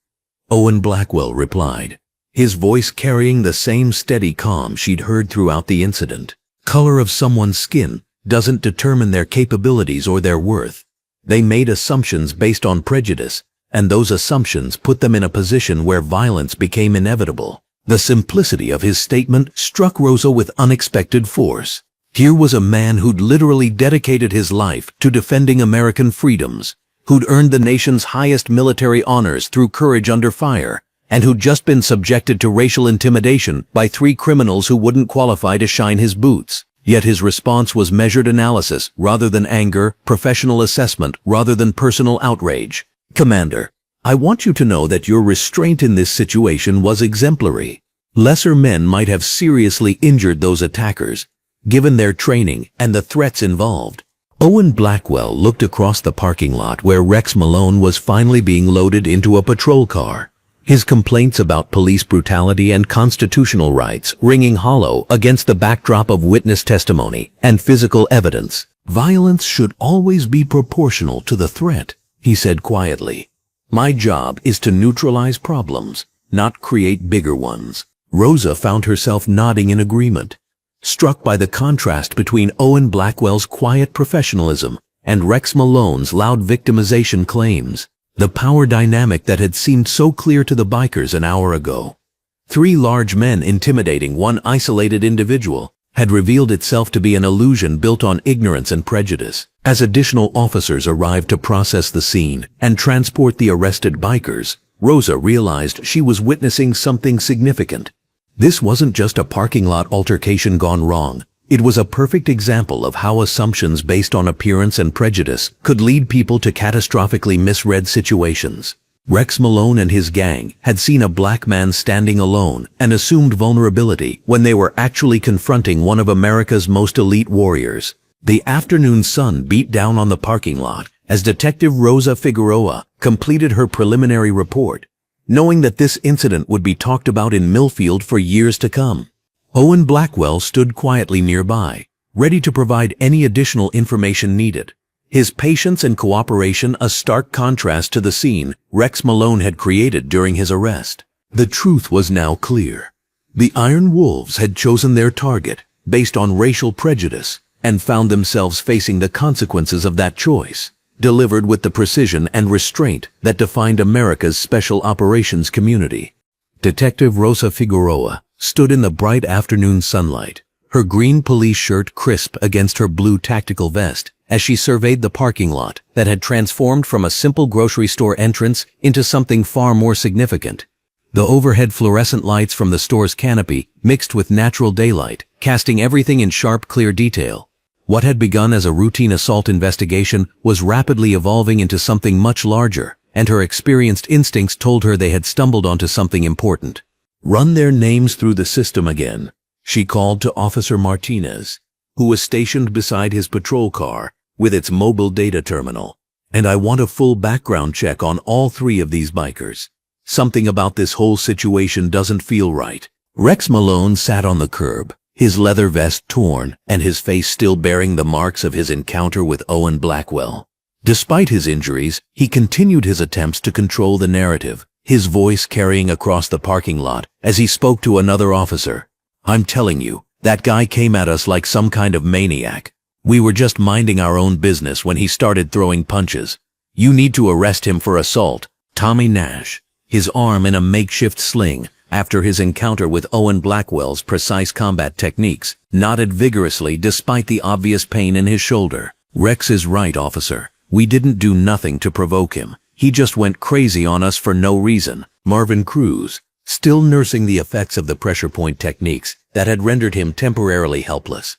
A: Owen Blackwell replied, his voice carrying the same steady calm she'd heard throughout the incident. "Color of someone's skin doesn't determine their capabilities or their worth. They made assumptions based on prejudice, and those assumptions put them in a position where violence became inevitable." The simplicity of his statement struck Rosa with unexpected force. Here was a man who'd literally dedicated his life to defending American freedoms, who'd earned the nation's highest military honors through courage under fire, and who'd just been subjected to racial intimidation by three criminals who wouldn't qualify to shine his boots. Yet his response was measured analysis rather than anger, professional assessment rather than personal outrage. "Commander, I want you to know that your restraint in this situation was exemplary. Lesser men might have seriously injured those attackers, given their training and the threats involved." Owen Blackwell looked across the parking lot where Rex Malone was finally being loaded into a patrol car, his complaints about police brutality and constitutional rights ringing hollow against the backdrop of witness testimony and physical evidence. "Violence should always be proportional to the threat," he said quietly. "My job is to neutralize problems, not create bigger ones." Rosa found herself nodding in agreement, struck by the contrast between Owen Blackwell's quiet professionalism and Rex Malone's loud victimization claims. The power dynamic that had seemed so clear to the bikers an hour ago, three large men intimidating one isolated individual, had revealed itself to be an illusion built on ignorance and prejudice. As additional officers arrived to process the scene and transport the arrested bikers, Rosa realized she was witnessing something significant. This wasn't just a parking lot altercation gone wrong. It was a perfect example of how assumptions based on appearance and prejudice could lead people to catastrophically misread situations. Rex Malone and his gang had seen a black man standing alone and assumed vulnerability when they were actually confronting one of America's most elite warriors. The afternoon sun beat down on the parking lot as Detective Rosa Figueroa completed her preliminary report, knowing that this incident would be talked about in Millfield for years to come. Owen Blackwell stood quietly nearby, ready to provide any additional information needed, his patience and cooperation a stark contrast to the scene Rex Malone had created during his arrest. The truth was now clear. The Iron Wolves had chosen their target based on racial prejudice and found themselves facing the consequences of that choice, delivered with the precision and restraint that defined America's Special Operations community. Detective Rosa Figueroa stood in the bright afternoon sunlight, her green police shirt crisp against her blue tactical vest, as she surveyed the parking lot that had transformed from a simple grocery store entrance into something far more significant. The overhead fluorescent lights from the store's canopy mixed with natural daylight, casting everything in sharp, clear detail. What had begun as a routine assault investigation was rapidly evolving into something much larger, and her experienced instincts told her they had stumbled onto something important. "Run their names through the system again," she called to Officer Martinez, who was stationed beside his patrol car with its mobile data terminal. "And I want a full background check on all three of these bikers. Something about this whole situation doesn't feel right." Rex Malone sat on the curb, his leather vest torn and his face still bearing the marks of his encounter with Owen Blackwell. Despite his injuries, he continued his attempts to control the narrative, his voice carrying across the parking lot as he spoke to another officer. "I'm telling you, that guy came at us like some kind of maniac. We were just minding our own business when he started throwing punches. You need to arrest him for assault." Tommy Nash, his arm in a makeshift sling after his encounter with Owen Blackwell's precise combat techniques, nodded vigorously despite the obvious pain in his shoulder. "Rex is right, officer. We didn't do nothing to provoke him. He just went crazy on us for no reason." Marvin Cruz, still nursing the effects of the pressure point techniques that had rendered him temporarily helpless,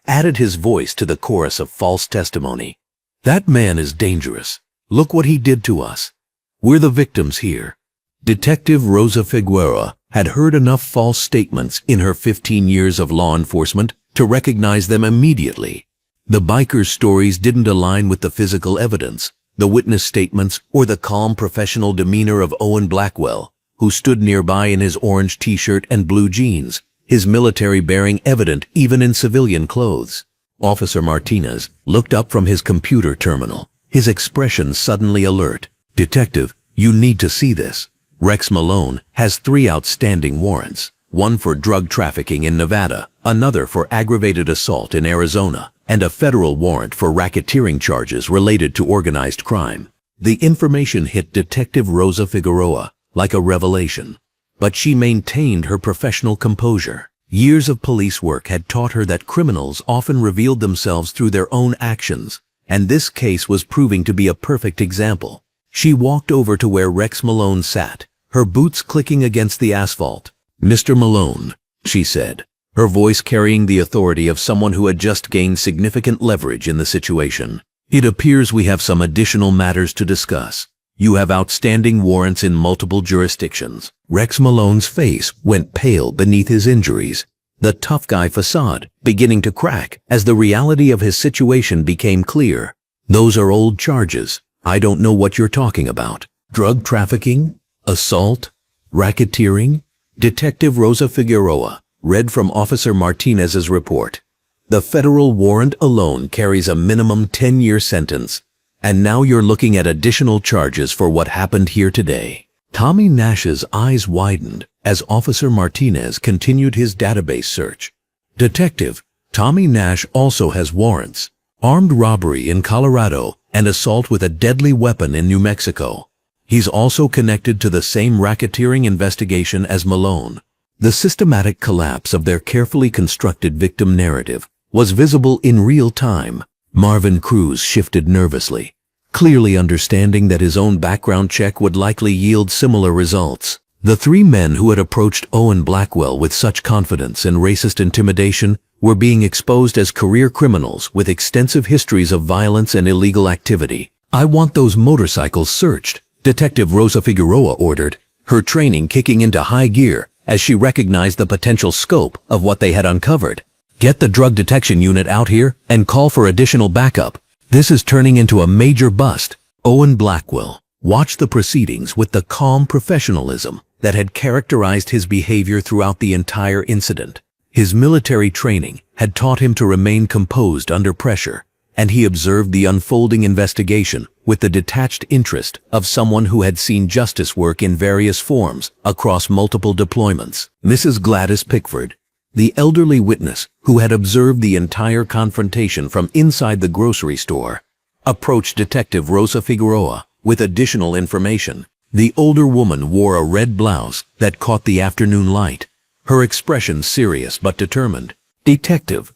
A: added his voice to the chorus of false testimony. "That man is dangerous. Look what he did to us. We're the victims here." Detective Rosa Figueroa had heard enough false statements in her 15 years of law enforcement to recognize them immediately. The bikers' stories didn't align with the physical evidence, the witness statements, or the calm professional demeanor of Owen Blackwell, who stood nearby in his orange t-shirt and blue jeans, his military bearing evident even in civilian clothes. Officer Martinez looked up from his computer terminal, his expression suddenly alert. "Detective, you need to see this. Rex Malone has 3 outstanding warrants, one for drug trafficking in Nevada, another for aggravated assault in Arizona, and a federal warrant for racketeering charges related to organized crime." The information hit Detective Rosa Figueroa like a revelation, but she maintained her professional composure. Years of police work had taught her that criminals often revealed themselves through their own actions, and this case was proving to be a perfect example. She walked over to where Rex Malone sat, her boots clicking against the asphalt. "Mr. Malone," she said, her voice carrying the authority of someone who had just gained significant leverage in the situation. "It appears we have some additional matters to discuss. You have outstanding warrants in multiple jurisdictions." Rex Malone's face went pale beneath his injuries, the tough guy facade beginning to crack as the reality of his situation became clear. "Those are old charges. I don't know what you're talking about. Drug trafficking? Assault? Racketeering?" Detective Rosa Figueroa read from Officer Martinez's report. "The federal warrant alone carries a minimum 10-year sentence, and now you're looking at additional charges for what happened here today." Tommy Nash's eyes widened as Officer Martinez continued his database search. "Detective, Tommy Nash also has warrants: armed robbery in Colorado and assault with a deadly weapon in New Mexico. He's also connected to the same racketeering investigation as Malone." The systematic collapse of their carefully constructed victim narrative was visible in real time. Marvin Cruz shifted nervously, clearly understanding that his own background check would likely yield similar results. The 3 men who had approached Owen Blackwell with such confidence and racist intimidation were being exposed as career criminals with extensive histories of violence and illegal activity. "I want those motorcycles searched," Detective Rosa Figueroa ordered, her training kicking into high gear as she recognized the potential scope of what they had uncovered. "Get the drug detection unit out here and call for additional backup. This is turning into a major bust." Owen Blackwell watched the proceedings with the calm professionalism that had characterized his behavior throughout the entire incident. His military training had taught him to remain composed under pressure, and he observed the unfolding investigation with the detached interest of someone who had seen justice work in various forms across multiple deployments. Mrs. Gladys Pickford, the elderly witness who had observed the entire confrontation from inside the grocery store, approached Detective Rosa Figueroa with additional information. The older woman wore a red blouse that caught the afternoon light, her expression serious but determined. "Detective,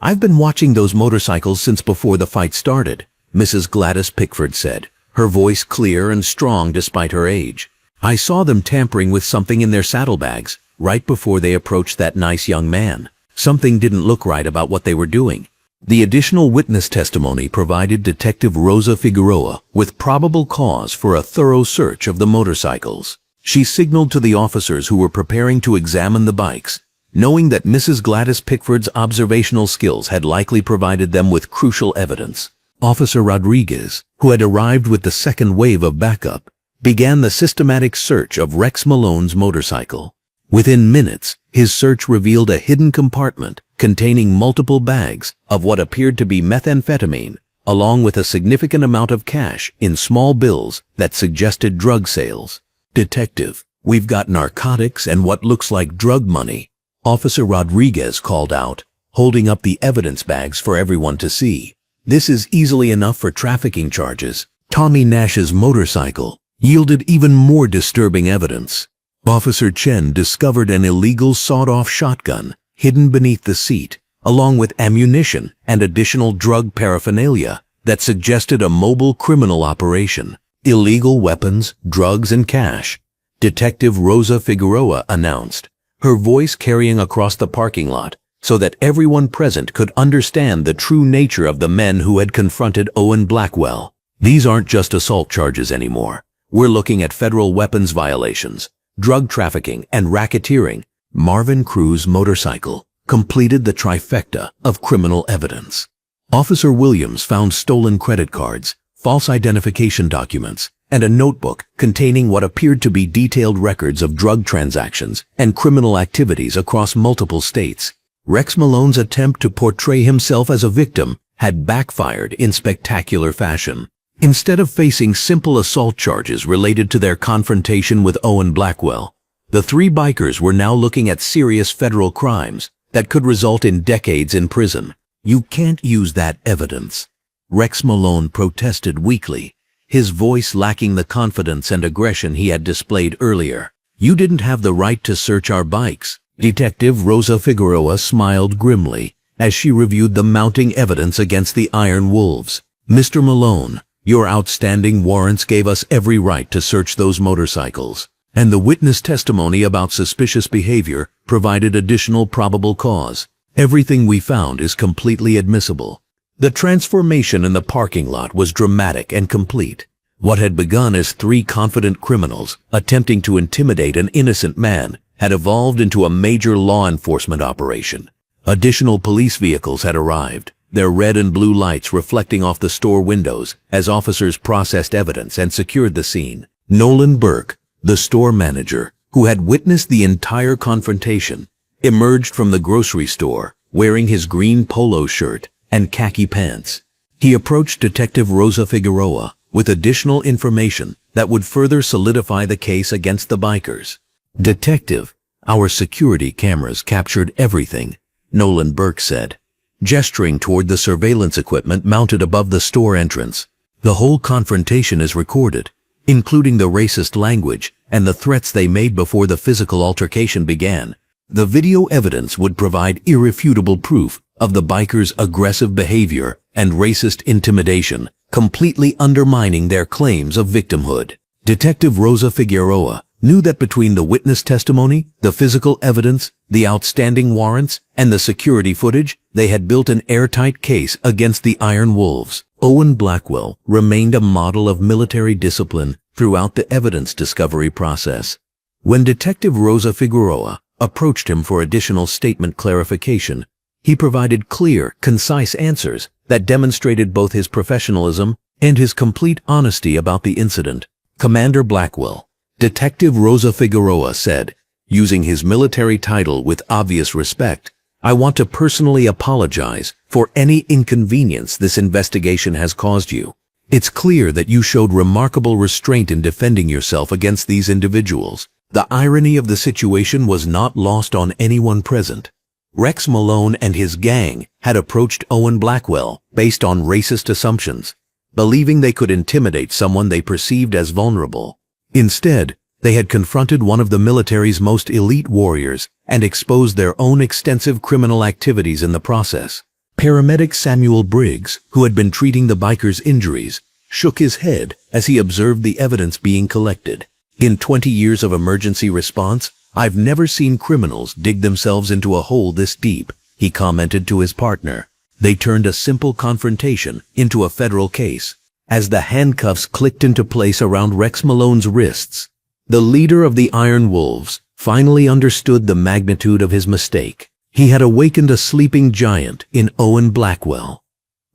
A: I've been watching those motorcycles since before the fight started," Mrs. Gladys Pickford said, her voice clear and strong despite her age. "I saw them tampering with something in their saddlebags right before they approached that nice young man. Something didn't look right about what they were doing." The additional witness testimony provided Detective Rosa Figueroa with probable cause for a thorough search of the motorcycles. She signaled to the officers who were preparing to examine the bikes, knowing that Mrs. Gladys Pickford's observational skills had likely provided them with crucial evidence. Officer Rodriguez, who had arrived with the second wave of backup, began the systematic search of Rex Malone's motorcycle. Within minutes, his search revealed a hidden compartment containing multiple bags of what appeared to be methamphetamine, along with a significant amount of cash in small bills that suggested drug sales. "Detective, we've got narcotics and what looks like drug money," Officer Rodriguez called out, holding up the evidence bags for everyone to see. "This is easily enough for trafficking charges." Tommy Nash's motorcycle yielded even more disturbing evidence. Officer Chen discovered an illegal sawed-off shotgun hidden beneath the seat, along with ammunition and additional drug paraphernalia that suggested a mobile criminal operation. "Illegal weapons, drugs, and cash," Detective Rosa Figueroa announced, her voice carrying across the parking lot so that everyone present could understand the true nature of the men who had confronted Owen Blackwell. "These aren't just assault charges anymore. We're looking at federal weapons violations, drug trafficking, and racketeering." Marvin Cruz's motorcycle completed the trifecta of criminal evidence. Officer Williams found stolen credit cards, false identification documents, and a notebook containing what appeared to be detailed records of drug transactions and criminal activities across multiple states. Rex Malone's attempt to portray himself as a victim had backfired in spectacular fashion. Instead of facing simple assault charges related to their confrontation with Owen Blackwell, the three bikers were now looking at serious federal crimes that could result in decades in prison. "You can't use that evidence," Rex Malone protested weakly, his voice lacking the confidence and aggression he had displayed earlier. "You didn't have the right to search our bikes." Detective Rosa Figueroa smiled grimly as she reviewed the mounting evidence against the Iron Wolves. "Mr. Malone, your outstanding warrants gave us every right to search those motorcycles, and the witness testimony about suspicious behavior provided additional probable cause. Everything we found is completely admissible." The transformation in the parking lot was dramatic and complete. What had begun as three confident criminals attempting to intimidate an innocent man had evolved into a major law enforcement operation. Additional police vehicles had arrived, their red and blue lights reflecting off the store windows as officers processed evidence and secured the scene. Nolan Burke, the store manager, who had witnessed the entire confrontation, emerged from the grocery store wearing his green polo shirt and khaki pants. He approached Detective Rosa Figueroa with additional information that would further solidify the case against the bikers. "Detective, our security cameras captured everything," Nolan Burke said, gesturing toward the surveillance equipment mounted above the store entrance. "The whole confrontation is recorded, including the racist language and the threats they made before the physical altercation began. The video evidence would provide irrefutable proof of the bikers' aggressive behavior and racist intimidation, completely undermining their claims of victimhood." Detective Rosa Figueroa knew that between the witness testimony, the physical evidence, the outstanding warrants, and the security footage, they had built an airtight case against the Iron Wolves. Owen Blackwell remained a model of military discipline throughout the evidence discovery process. When Detective Rosa Figueroa approached him for additional statement clarification, he provided clear, concise answers that demonstrated both his professionalism and his complete honesty about the incident. "Commander Blackwell," Detective Rosa Figueroa said, using his military title with obvious respect, "I want to personally apologize for any inconvenience this investigation has caused you. It's clear that you showed remarkable restraint in defending yourself against these individuals." The irony of the situation was not lost on anyone present. Rex Malone and his gang had approached Owen Blackwell based on racist assumptions, believing they could intimidate someone they perceived as vulnerable. Instead, they had confronted one of the military's most elite warriors and exposed their own extensive criminal activities in the process. Paramedic Samuel Briggs, who had been treating the bikers' injuries, shook his head as he observed the evidence being collected. "In 20 years of emergency response, I've never seen criminals dig themselves into a hole this deep," he commented to his partner. They turned a simple confrontation into a federal case. As the handcuffs clicked into place around Rex Malone's wrists, the leader of the Iron Wolves finally understood the magnitude of his mistake. He had awakened a sleeping giant in Owen Blackwell.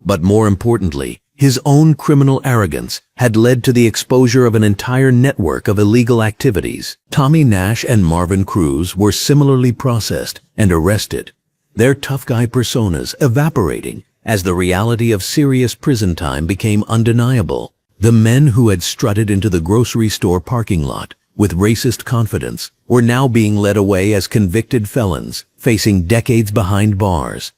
A: But more importantly, his own criminal arrogance had led to the exposure of an entire network of illegal activities. Tommy Nash and Marvin Cruz were similarly processed and arrested, their tough guy personas evaporating as the reality of serious prison time became undeniable. The men who had strutted into the grocery store parking lot with racist confidence, were now being led away as convicted felons, facing decades behind bars.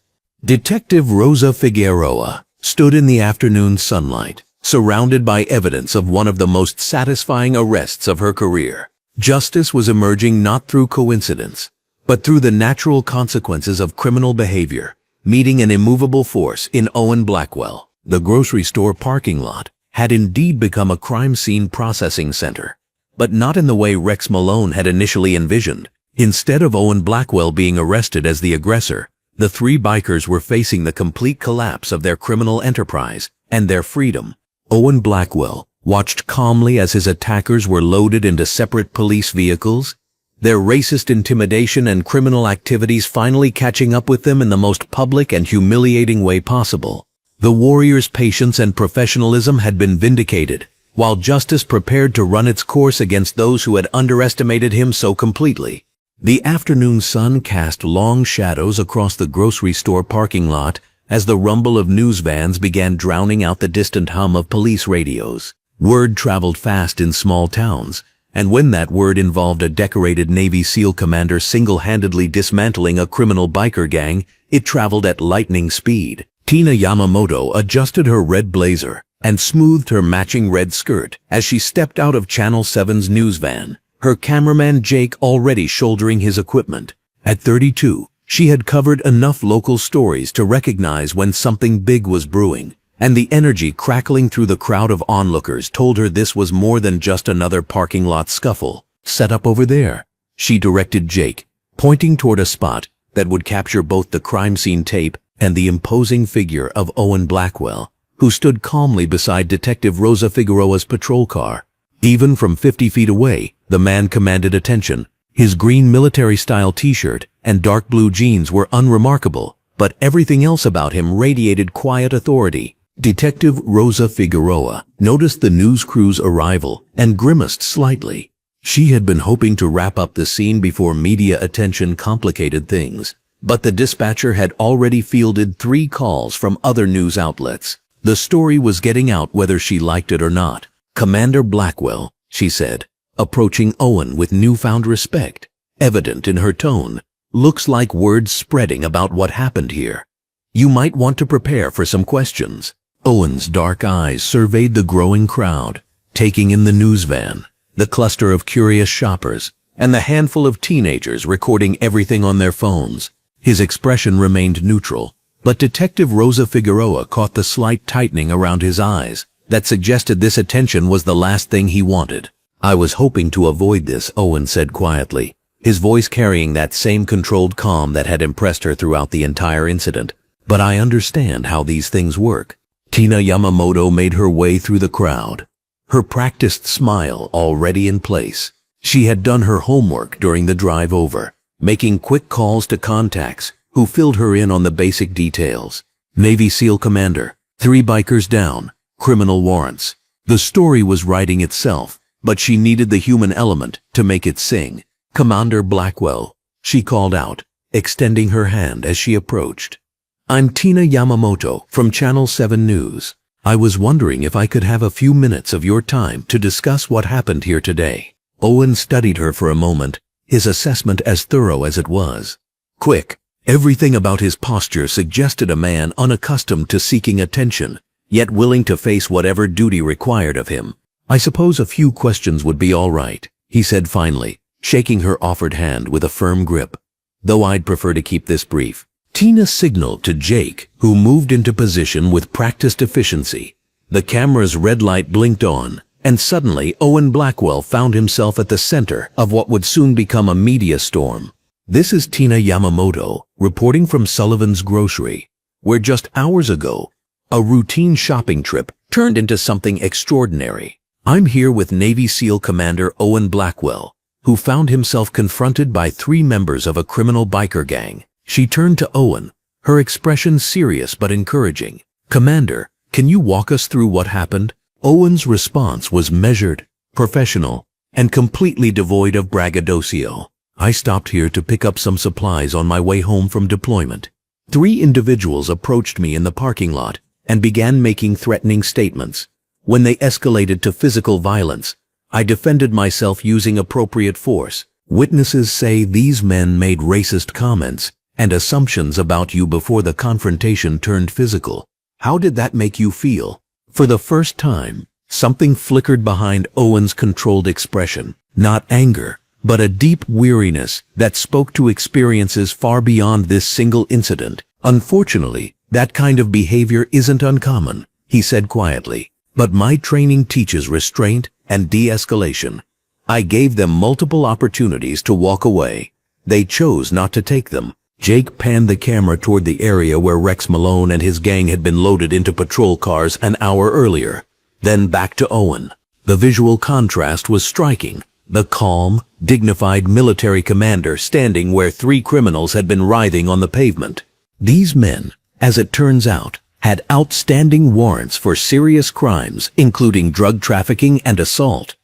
A: Detective Rosa Figueroa stood in the afternoon sunlight, surrounded by evidence of one of the most satisfying arrests of her career. Justice was emerging not through coincidence, but through the natural consequences of criminal behavior, meeting an immovable force in Owen Blackwell. The grocery store parking lot had indeed become a crime scene processing center, but not in the way Rex Malone had initially envisioned. Instead of Owen Blackwell being arrested as the aggressor, the three bikers were facing the complete collapse of their criminal enterprise and their freedom. Owen Blackwell watched calmly as his attackers were loaded into separate police vehicles, their racist intimidation and criminal activities finally catching up with them in the most public and humiliating way possible. The warrior's patience and professionalism had been vindicated, while justice prepared to run its course against those who had underestimated him so completely. The afternoon sun cast long shadows across the grocery store parking lot as the rumble of news vans began drowning out the distant hum of police radios. Word traveled fast in small towns, and when that word involved a decorated Navy SEAL commander single-handedly dismantling a criminal biker gang, it traveled at lightning speed. Tina Yamamoto adjusted her red blazer and smoothed her matching red skirt as she stepped out of Channel 7's news van, her cameraman Jake already shouldering his equipment. At 32, she had covered enough local stories to recognize when something big was brewing, and the energy crackling through the crowd of onlookers told her this was more than just another parking lot scuffle. "Set up over there," she directed Jake, pointing toward a spot that would capture both the crime scene tape and the imposing figure of Owen Blackwell, who stood calmly beside Detective Rosa Figueroa's patrol car. Even from 50 feet away, the man commanded attention. His green military-style t-shirt and dark blue jeans were unremarkable, but everything else about him radiated quiet authority. Detective Rosa Figueroa noticed the news crew's arrival and grimaced slightly. She had been hoping to wrap up the scene before media attention complicated things, but the dispatcher had already fielded 3 calls from other news outlets. The story was getting out whether she liked it or not. "Commander Blackwell," she said, approaching Owen with newfound respect, evident in her tone, "looks like word's spreading about what happened here. You might want to prepare for some questions." Owen's dark eyes surveyed the growing crowd, taking in the news van, the cluster of curious shoppers, and the handful of teenagers recording everything on their phones. His expression remained neutral, but Detective Rosa Figueroa caught the slight tightening around his eyes that suggested this attention was the last thing he wanted. "I was hoping to avoid this," Owen said quietly, his voice carrying that same controlled calm that had impressed her throughout the entire incident. "But I understand how these things work." Tina Yamamoto made her way through the crowd, her practiced smile already in place. She had done her homework during the drive over, making quick calls to contacts who filled her in on the basic details. Navy SEAL commander, 3 bikers down, criminal warrants. The story was writing itself, but she needed the human element to make it sing. "Commander Blackwell," she called out, extending her hand as she approached. "I'm Tina Yamamoto from Channel 7 News. I was wondering if I could have a few minutes of your time to discuss what happened here today." Owen studied her for a moment, his assessment as thorough as it was. Quick, everything about his posture suggested a man unaccustomed to seeking attention, yet willing to face whatever duty required of him. "I suppose a few questions would be all right," he said finally, shaking her offered hand with a firm grip. "Though I'd prefer to keep this brief." Tina signaled to Jake, who moved into position with practiced efficiency. The camera's red light blinked on, and suddenly Owen Blackwell found himself at the center of what would soon become a media storm. "This is Tina Yamamoto, reporting from Sullivan's Grocery, where just hours ago, a routine shopping trip turned into something extraordinary. I'm here with Navy SEAL Commander Owen Blackwell, who found himself confronted by 3 members of a criminal biker gang." She turned to Owen, her expression serious but encouraging. "Commander, can you walk us through what happened?" Owen's response was measured, professional, and completely devoid of braggadocio. "I stopped here to pick up some supplies on my way home from deployment. 3 individuals approached me in the parking lot and began making threatening statements. When they escalated to physical violence, I defended myself using appropriate force. Witnesses say these men made racist comments and assumptions about you before the confrontation turned physical. How did that make you feel? For the first time, something flickered behind Owen's controlled expression. Not anger, but a deep weariness that spoke to experiences far beyond this single incident. Unfortunately, that kind of behavior isn't uncommon, he said quietly. But my training teaches restraint and de-escalation. I gave them multiple opportunities to walk away. They chose not to take them. Jake panned the camera toward the area where Rex Malone and his gang had been loaded into patrol cars an hour earlier. Then back to Owen. The visual contrast was striking. The calm, dignified military commander standing where 3 criminals had been writhing on the pavement. These men, as it turns out, had outstanding warrants for serious crimes, including drug trafficking and assault.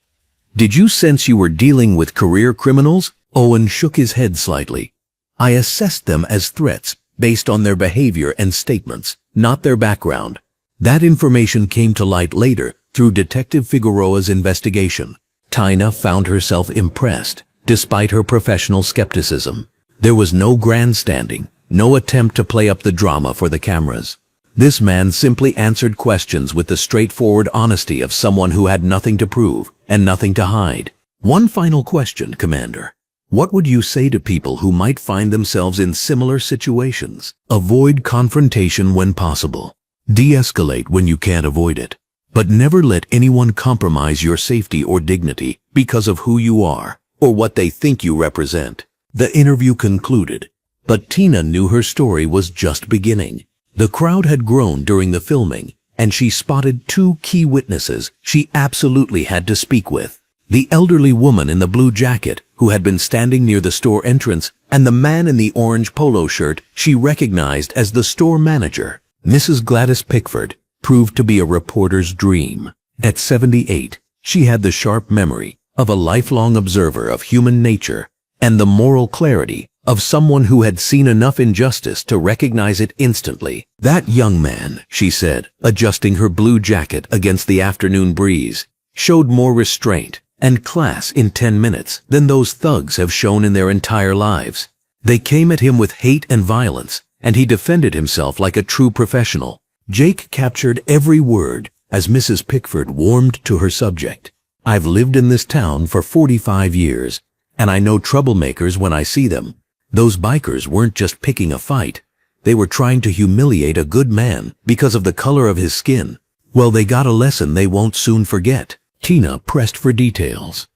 A: Did you sense you were dealing with career criminals? Owen shook his head slightly. I assessed them as threats based on their behavior and statements, not their background. That information came to light later through Detective Figueroa's investigation. Tina found herself impressed, despite her professional skepticism. There was no grandstanding, no attempt to play up the drama for the cameras. This man simply answered questions with the straightforward honesty of someone who had nothing to prove and nothing to hide. One final question, Commander. What would you say to people who might find themselves in similar situations? Avoid confrontation when possible. De-escalate when you can't avoid it. But never let anyone compromise your safety or dignity because of who you are or what they think you represent. The interview concluded, but Tina knew her story was just beginning. The crowd had grown during the filming, and she spotted 2 key witnesses she absolutely had to speak with. The elderly woman in the blue jacket who had been standing near the store entrance and the man in the orange polo shirt she recognized as the store manager. Mrs. Gladys Pickford proved to be a reporter's dream. At 78, she had the sharp memory of a lifelong observer of human nature and the moral clarity of someone who had seen enough injustice to recognize it instantly. That young man, she said, adjusting her blue jacket against the afternoon breeze, showed more restraint and class in 10 minutes than those thugs have shown in their entire lives. They came at him with hate and violence, and he defended himself like a true professional. Jake captured every word as Mrs. Pickford warmed to her subject. I've lived in this town for 45 years, and I know troublemakers when I see them. Those bikers weren't just picking a fight. They were trying to humiliate a good man because of the color of his skin. Well, they got a lesson they won't soon forget. Tina pressed for details.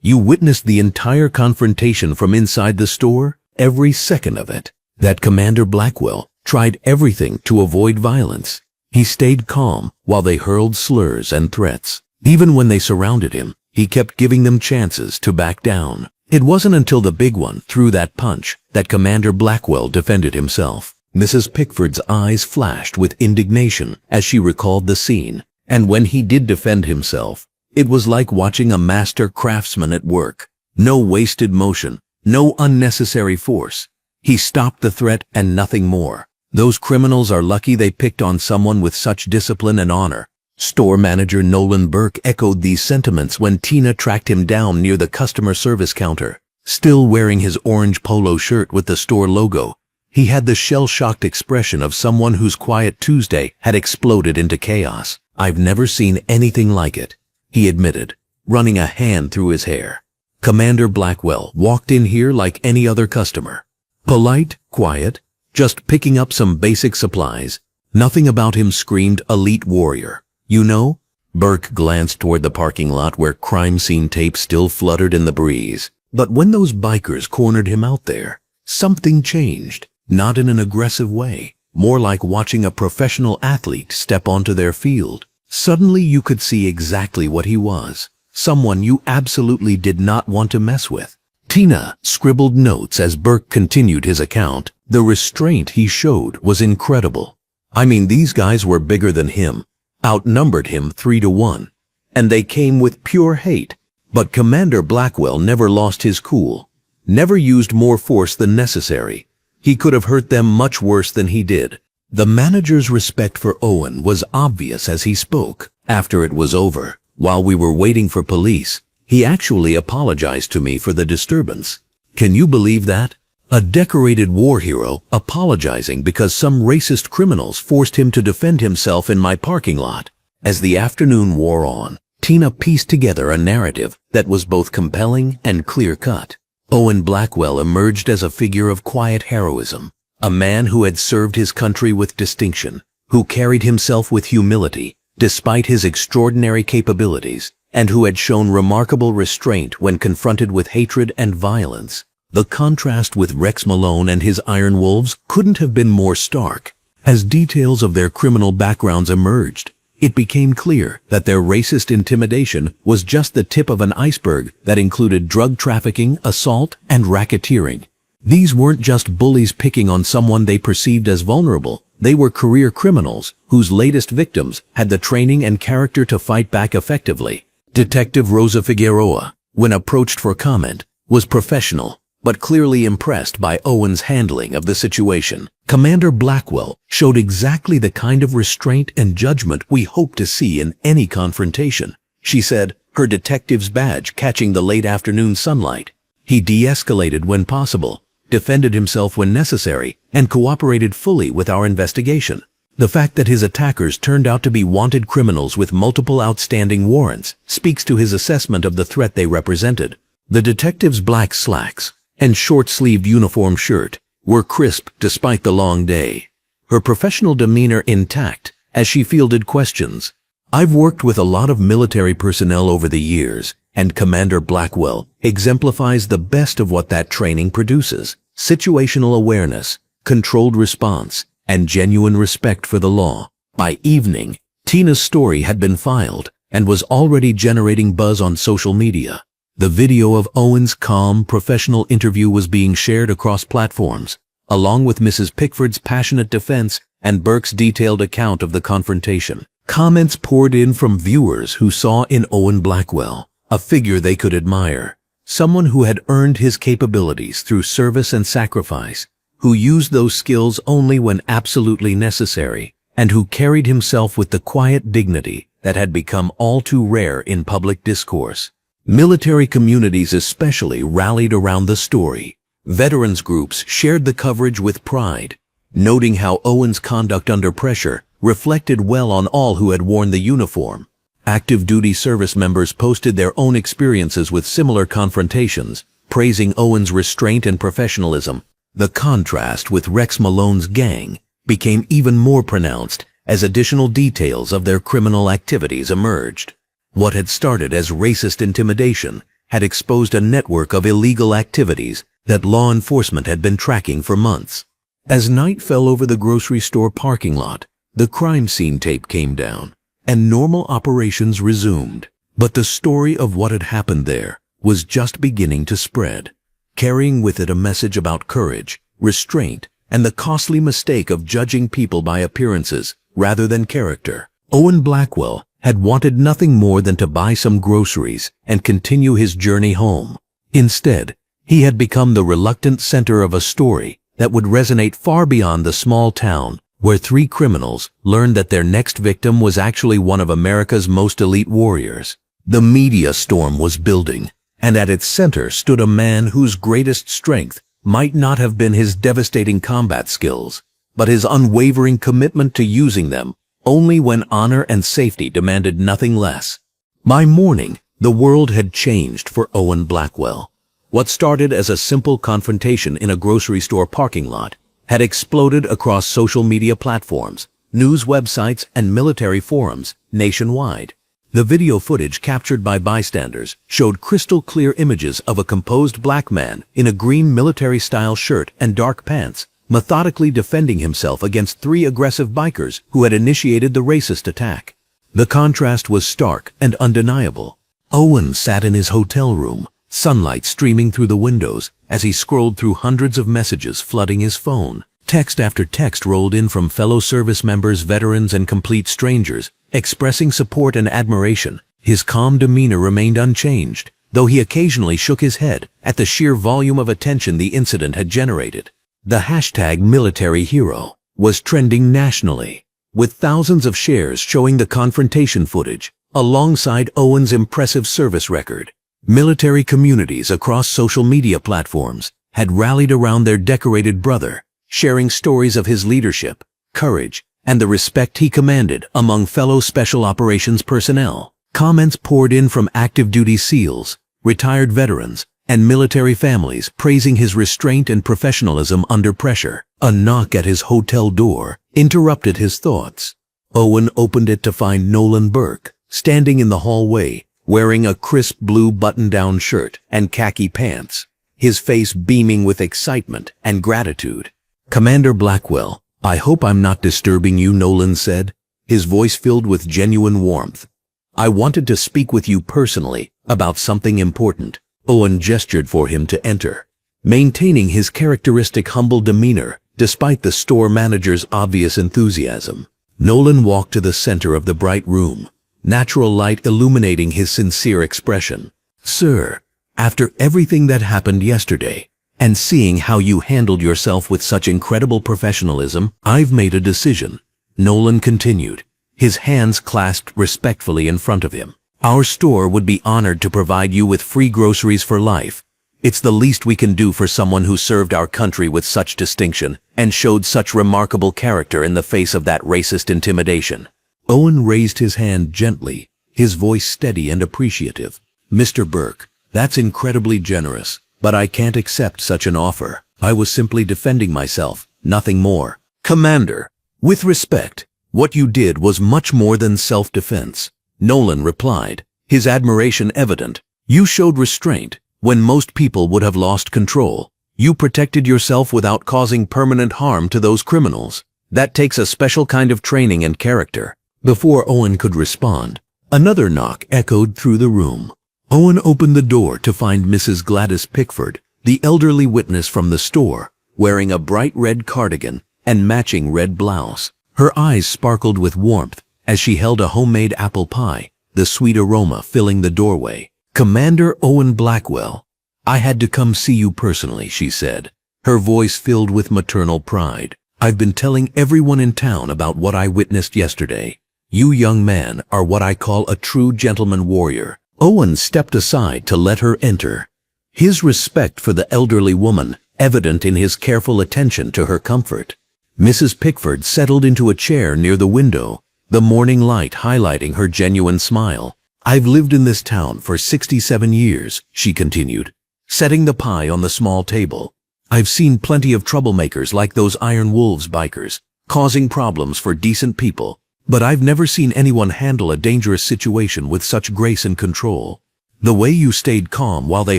A: You witnessed the entire confrontation from inside the store, every second of it. That Commander Blackwell tried everything to avoid violence. He stayed calm while they hurled slurs and threats. Even when they surrounded him, he kept giving them chances to back down. It wasn't until the big one threw that punch that Commander Blackwell defended himself. Mrs. Pickford's eyes flashed with indignation as she recalled the scene, and when he did defend himself, it was like watching a master craftsman at work. No wasted motion, no unnecessary force. He stopped the threat and nothing more. Those criminals are lucky they picked on someone with such discipline and honor. Store manager Nolan Burke echoed these sentiments when Tina tracked him down near the customer service counter. Still wearing his orange polo shirt with the store logo, he had the shell-shocked expression of someone whose quiet Tuesday had exploded into chaos. I've never seen anything like it, he admitted, running a hand through his hair. Commander Blackwell walked in here like any other customer. Polite, quiet, just picking up some basic supplies. Nothing about him screamed elite warrior. You know? Burke glanced toward the parking lot where crime scene tape still fluttered in the breeze. But when those bikers cornered him out there, something changed. Not in an aggressive way, more like watching a professional athlete step onto their field. Suddenly you could see exactly what he was. Someone you absolutely did not want to mess with. Tina scribbled notes as Burke continued his account. The restraint he showed was incredible. I mean, these guys were bigger than him, outnumbered him 3-1, and they came with pure hate. But Commander Blackwell never lost his cool, never used more force than necessary. He could have hurt them much worse than he did. The manager's respect for Owen was obvious as he spoke. After it was over, while we were waiting for police, He actually apologized to me for the disturbance. Can you believe that? A decorated war hero apologizing because some racist criminals forced him to defend himself in my parking lot. As the afternoon wore on, Tina pieced together a narrative that was both compelling and clear-cut. Owen Blackwell emerged as a figure of quiet heroism, a man who had served his country with distinction, who carried himself with humility despite his extraordinary capabilities, and who had shown remarkable restraint when confronted with hatred and violence. The contrast with Rex Malone and his Iron Wolves couldn't have been more stark. As details of their criminal backgrounds emerged, it became clear that their racist intimidation was just the tip of an iceberg that included drug trafficking, assault, and racketeering. These weren't just bullies picking on someone they perceived as vulnerable. They were career criminals whose latest victims had the training and character to fight back effectively. Detective Rosa Figueroa, when approached for comment, was professional, but clearly impressed by Owen's handling of the situation. Commander Blackwell showed exactly the kind of restraint and judgment we hope to see in any confrontation, she said, her detective's badge catching the late afternoon sunlight. He de-escalated when possible, defended himself when necessary, and cooperated fully with our investigation. The fact that his attackers turned out to be wanted criminals with multiple outstanding warrants speaks to his assessment of the threat they represented. The detective's black slacks and short-sleeved uniform shirt were crisp despite the long day, her professional demeanor intact as she fielded questions. I've worked with a lot of military personnel over the years, and Commander Blackwell exemplifies the best of what that training produces: situational awareness, controlled response, and genuine respect for the law. By evening, Tina's story had been filed and was already generating buzz on social media. The video of Owen's calm, professional interview was being shared across platforms, along with Mrs. Pickford's passionate defense and Burke's detailed account of the confrontation. Comments poured in from viewers who saw in Owen Blackwell a figure they could admire, someone who had earned his capabilities through service and sacrifice, who used those skills only when absolutely necessary, and who carried himself with the quiet dignity that had become all too rare in public discourse. Military communities especially rallied around the story. Veterans groups shared the coverage with pride, noting how Owen's conduct under pressure reflected well on all who had worn the uniform. Active duty service members posted their own experiences with similar confrontations, praising Owen's restraint and professionalism. The contrast with Rex Malone's gang became even more pronounced as additional details of their criminal activities emerged. What had started as racist intimidation had exposed a network of illegal activities that law enforcement had been tracking for months. As night fell over the grocery store parking lot, the crime scene tape came down, and normal operations resumed. But the story of what had happened there was just beginning to spread, carrying with it a message about courage, restraint, and the costly mistake of judging people by appearances rather than character. Owen Blackwell had wanted nothing more than to buy some groceries and continue his journey home. Instead, he had become the reluctant center of a story that would resonate far beyond the small town where three criminals learned that their next victim was actually one of America's most elite warriors. The media storm was building, and at its center stood a man whose greatest strength might not have been his devastating combat skills, but his unwavering commitment to using them only when honor and safety demanded nothing less. By morning, the world had changed for Owen Blackwell. What started as a simple confrontation in a grocery store parking lot had exploded across social media platforms, news websites, and military forums nationwide. The video footage captured by bystanders showed crystal-clear images of a composed black man in a green military-style shirt and dark pants, methodically defending himself against three aggressive bikers who had initiated the racist attack. The contrast was stark and undeniable. Owen sat in his hotel room, sunlight streaming through the windows as he scrolled through hundreds of messages flooding his phone. Text after text rolled in from fellow service members, veterans, and complete strangers, expressing support and admiration. His calm demeanor remained unchanged, though he occasionally shook his head at the sheer volume of attention the incident had generated. The hashtag military hero was trending nationally, with thousands of shares showing the confrontation footage, alongside Owen's impressive service record. Military communities across social media platforms had rallied around their decorated brother, sharing stories of his leadership, courage, and the respect he commanded among fellow Special Operations personnel. Comments poured in from active duty SEALs, retired veterans, and military families praising his restraint and professionalism under pressure. A knock at his hotel door interrupted his thoughts. Owen opened it to find Nolan Burke, standing in the hallway, wearing a crisp blue button-down shirt and khaki pants, his face beaming with excitement and gratitude. "Commander Blackwell, I hope I'm not disturbing you," Nolan said, his voice filled with genuine warmth. "I wanted to speak with you personally about something important." Owen gestured for him to enter, maintaining his characteristic humble demeanor despite the store manager's obvious enthusiasm. Nolan walked to the center of the bright room, natural light illuminating his sincere expression. "Sir, after everything that happened yesterday, and seeing how you handled yourself with such incredible professionalism, I've made a decision," Nolan continued, his hands clasped respectfully in front of him. "Our store would be honored to provide you with free groceries for life. It's the least we can do for someone who served our country with such distinction and showed such remarkable character in the face of that racist intimidation." Owen raised his hand gently, his voice steady and appreciative. "Mr. Burke, that's incredibly generous, but I can't accept such an offer. I was simply defending myself, nothing more." "Commander, with respect, what you did was much more than self-defense," Nolan replied, his admiration evident. "You showed restraint when most people would have lost control. You protected yourself without causing permanent harm to those criminals. That takes a special kind of training and character." Before Owen could respond, another knock echoed through the room. Owen opened the door to find Mrs. Gladys Pickford, the elderly witness from the store, wearing a bright red cardigan and matching red blouse. Her eyes sparkled with warmth as she held a homemade apple pie, the sweet aroma filling the doorway. "Commander Owen Blackwell, I had to come see you personally," she said, her voice filled with maternal pride. "I've been telling everyone in town about what I witnessed yesterday. You young man are what I call a true gentleman warrior." Owen stepped aside to let her enter, his respect for the elderly woman evident in his careful attention to her comfort. Mrs. Pickford settled into a chair near the window, the morning light highlighting her genuine smile. "I've lived in this town for 67 years, she continued, setting the pie on the small table. "I've seen plenty of troublemakers like those Iron Wolves bikers, causing problems for decent people. But I've never seen anyone handle a dangerous situation with such grace and control. The way you stayed calm while they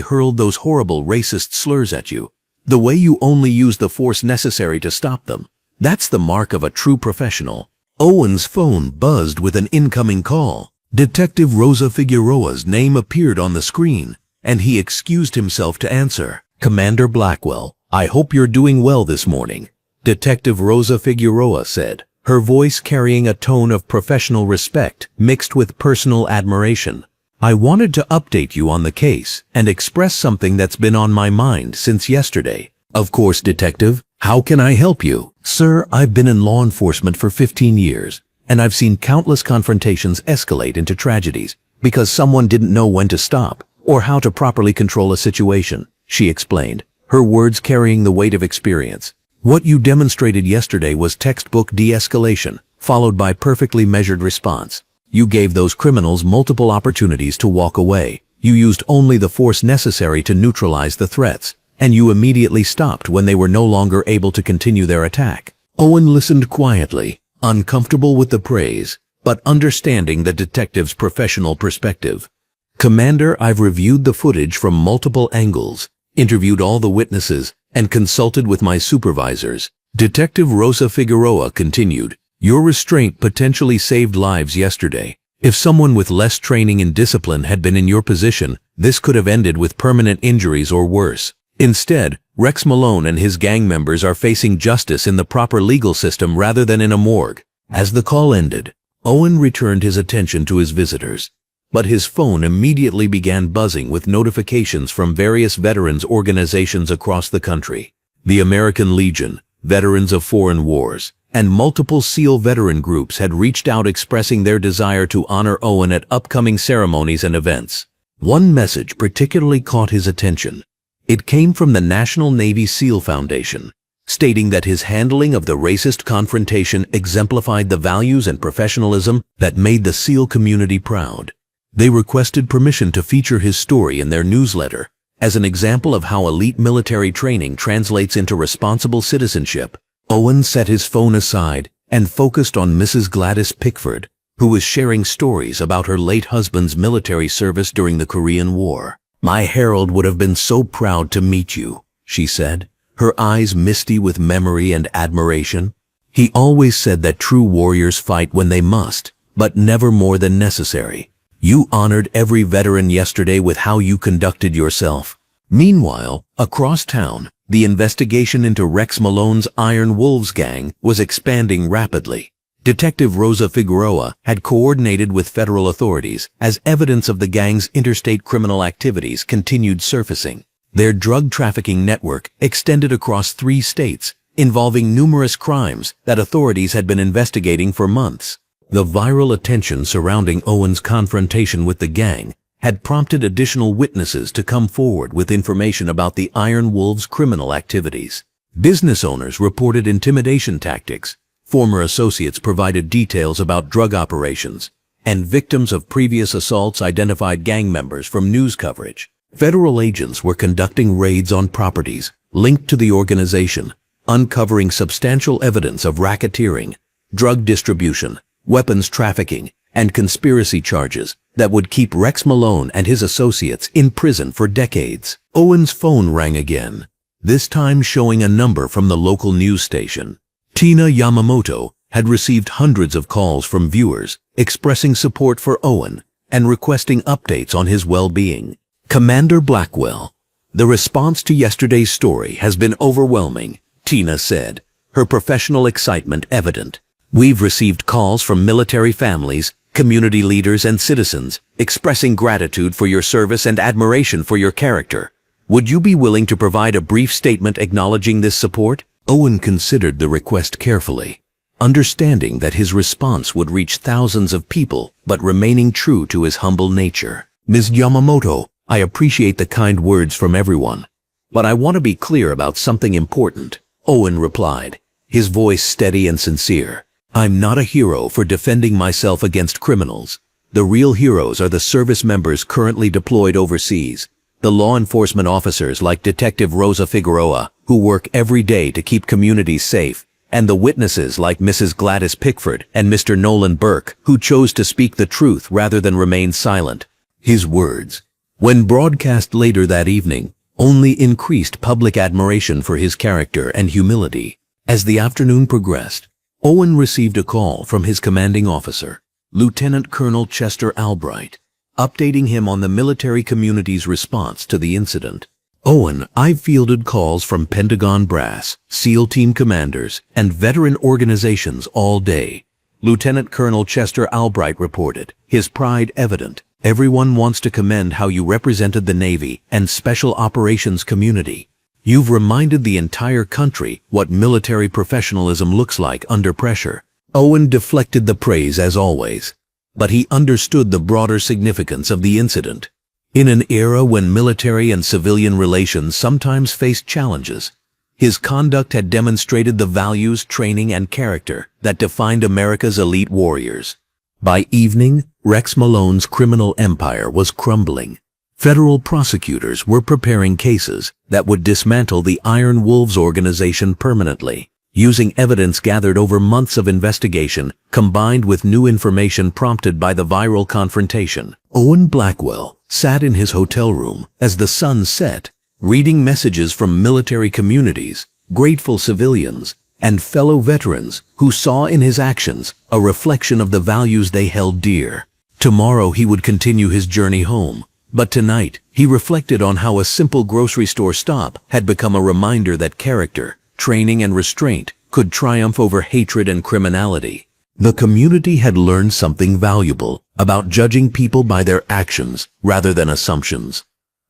A: hurled those horrible racist slurs at you, the way you only used the force necessary to stop them, that's the mark of a true professional." Owen's phone buzzed with an incoming call. Detective Rosa Figueroa's name appeared on the screen, and he excused himself to answer. "Commander Blackwell, I hope you're doing well this morning," Detective Rosa Figueroa said, her voice carrying a tone of professional respect mixed with personal admiration. "I wanted to update you on the case and express something that's been on my mind since yesterday." "Of course, Detective. How can I help you?" "Sir, I've been in law enforcement for 15 years, and I've seen countless confrontations escalate into tragedies because someone didn't know when to stop or how to properly control a situation," she explained, her words carrying the weight of experience. "What you demonstrated yesterday was textbook de-escalation, followed by perfectly measured response. You gave those criminals multiple opportunities to walk away. You used only the force necessary to neutralize the threats, and you immediately stopped when they were no longer able to continue their attack." Owen listened quietly, uncomfortable with the praise, but understanding the detective's professional perspective. "Commander, I've reviewed the footage from multiple angles, interviewed all the witnesses, and consulted with my supervisors." Detective Rosa Figueroa continued, "Your restraint potentially saved lives yesterday. If someone with less training and discipline had been in your position, this could have ended with permanent injuries or worse. Instead, Rex Malone and his gang members are facing justice in the proper legal system rather than in a morgue." As the call ended, Owen returned his attention to his visitors, but his phone immediately began buzzing with notifications from various veterans organizations across the country. The American Legion, Veterans of Foreign Wars, and multiple SEAL veteran groups had reached out expressing their desire to honor Owen at upcoming ceremonies and events. One message particularly caught his attention. It came from the National Navy SEAL Foundation, stating that his handling of the racist confrontation exemplified the values and professionalism that made the SEAL community proud. They requested permission to feature his story in their newsletter as an example of how elite military training translates into responsible citizenship. Owen set his phone aside and focused on Mrs. Gladys Pickford, who was sharing stories about her late husband's military service during the Korean War. "My Harold would have been so proud to meet you," she said, her eyes misty with memory and admiration. "He always said that true warriors fight when they must, but never more than necessary. You honored every veteran yesterday with how you conducted yourself." Meanwhile, across town, the investigation into Rex Malone's Iron Wolves gang was expanding rapidly. Detective Rosa Figueroa had coordinated with federal authorities as evidence of the gang's interstate criminal activities continued surfacing. Their drug trafficking network extended across 3 states, involving numerous crimes that authorities had been investigating for months. The viral attention surrounding Owen's confrontation with the gang had prompted additional witnesses to come forward with information about the Iron Wolves' criminal activities. Business owners reported intimidation tactics, former associates provided details about drug operations, and victims of previous assaults identified gang members from news coverage. Federal agents were conducting raids on properties linked to the organization, uncovering substantial evidence of racketeering, drug distribution, weapons trafficking, and conspiracy charges that would keep Rex Malone and his associates in prison for decades. Owen's phone rang again, this time showing a number from the local news station. Tina Yamamoto had received hundreds of calls from viewers expressing support for Owen and requesting updates on his well-being. "Commander Blackwell, the response to yesterday's story has been overwhelming," Tina said, her professional excitement evident. "We've received calls from military families, community leaders, and citizens expressing gratitude for your service and admiration for your character. Would you be willing to provide a brief statement acknowledging this support?" Owen considered the request carefully, understanding that his response would reach thousands of people, but remaining true to his humble nature. "Ms. Yamamoto, I appreciate the kind words from everyone, but I want to be clear about something important," Owen replied, his voice steady and sincere. "I'm not a hero for defending myself against criminals. The real heroes are the service members currently deployed overseas, the law enforcement officers like Detective Rosa Figueroa, who work every day to keep communities safe, and the witnesses like Mrs. Gladys Pickford and Mr. Nolan Burke, who chose to speak the truth rather than remain silent." His words, when broadcast later that evening, only increased public admiration for his character and humility. As the afternoon progressed, Owen received a call from his commanding officer, Lieutenant Colonel Chester Albright, updating him on the military community's response to the incident. "Owen, I've fielded calls from Pentagon brass, SEAL team commanders, and veteran organizations all day," Lieutenant Colonel Chester Albright reported, his pride evident. "Everyone wants to commend how you represented the Navy and Special Operations community. You've reminded the entire country what military professionalism looks like under pressure." Owen deflected the praise as always, but he understood the broader significance of the incident. In an era when military and civilian relations sometimes faced challenges, his conduct had demonstrated the values, training, and character that defined America's elite warriors. By evening, Rex Malone's criminal empire was crumbling. Federal prosecutors were preparing cases that would dismantle the Iron Wolves organization permanently, using evidence gathered over months of investigation combined with new information prompted by the viral confrontation. Owen Blackwell sat in his hotel room as the sun set, reading messages from military communities, grateful civilians, and fellow veterans who saw in his actions a reflection of the values they held dear. Tomorrow he would continue his journey home, but tonight he reflected on how a simple grocery store stop had become a reminder that character, training, and restraint could triumph over hatred and criminality. The community had learned something valuable about judging people by their actions rather than assumptions,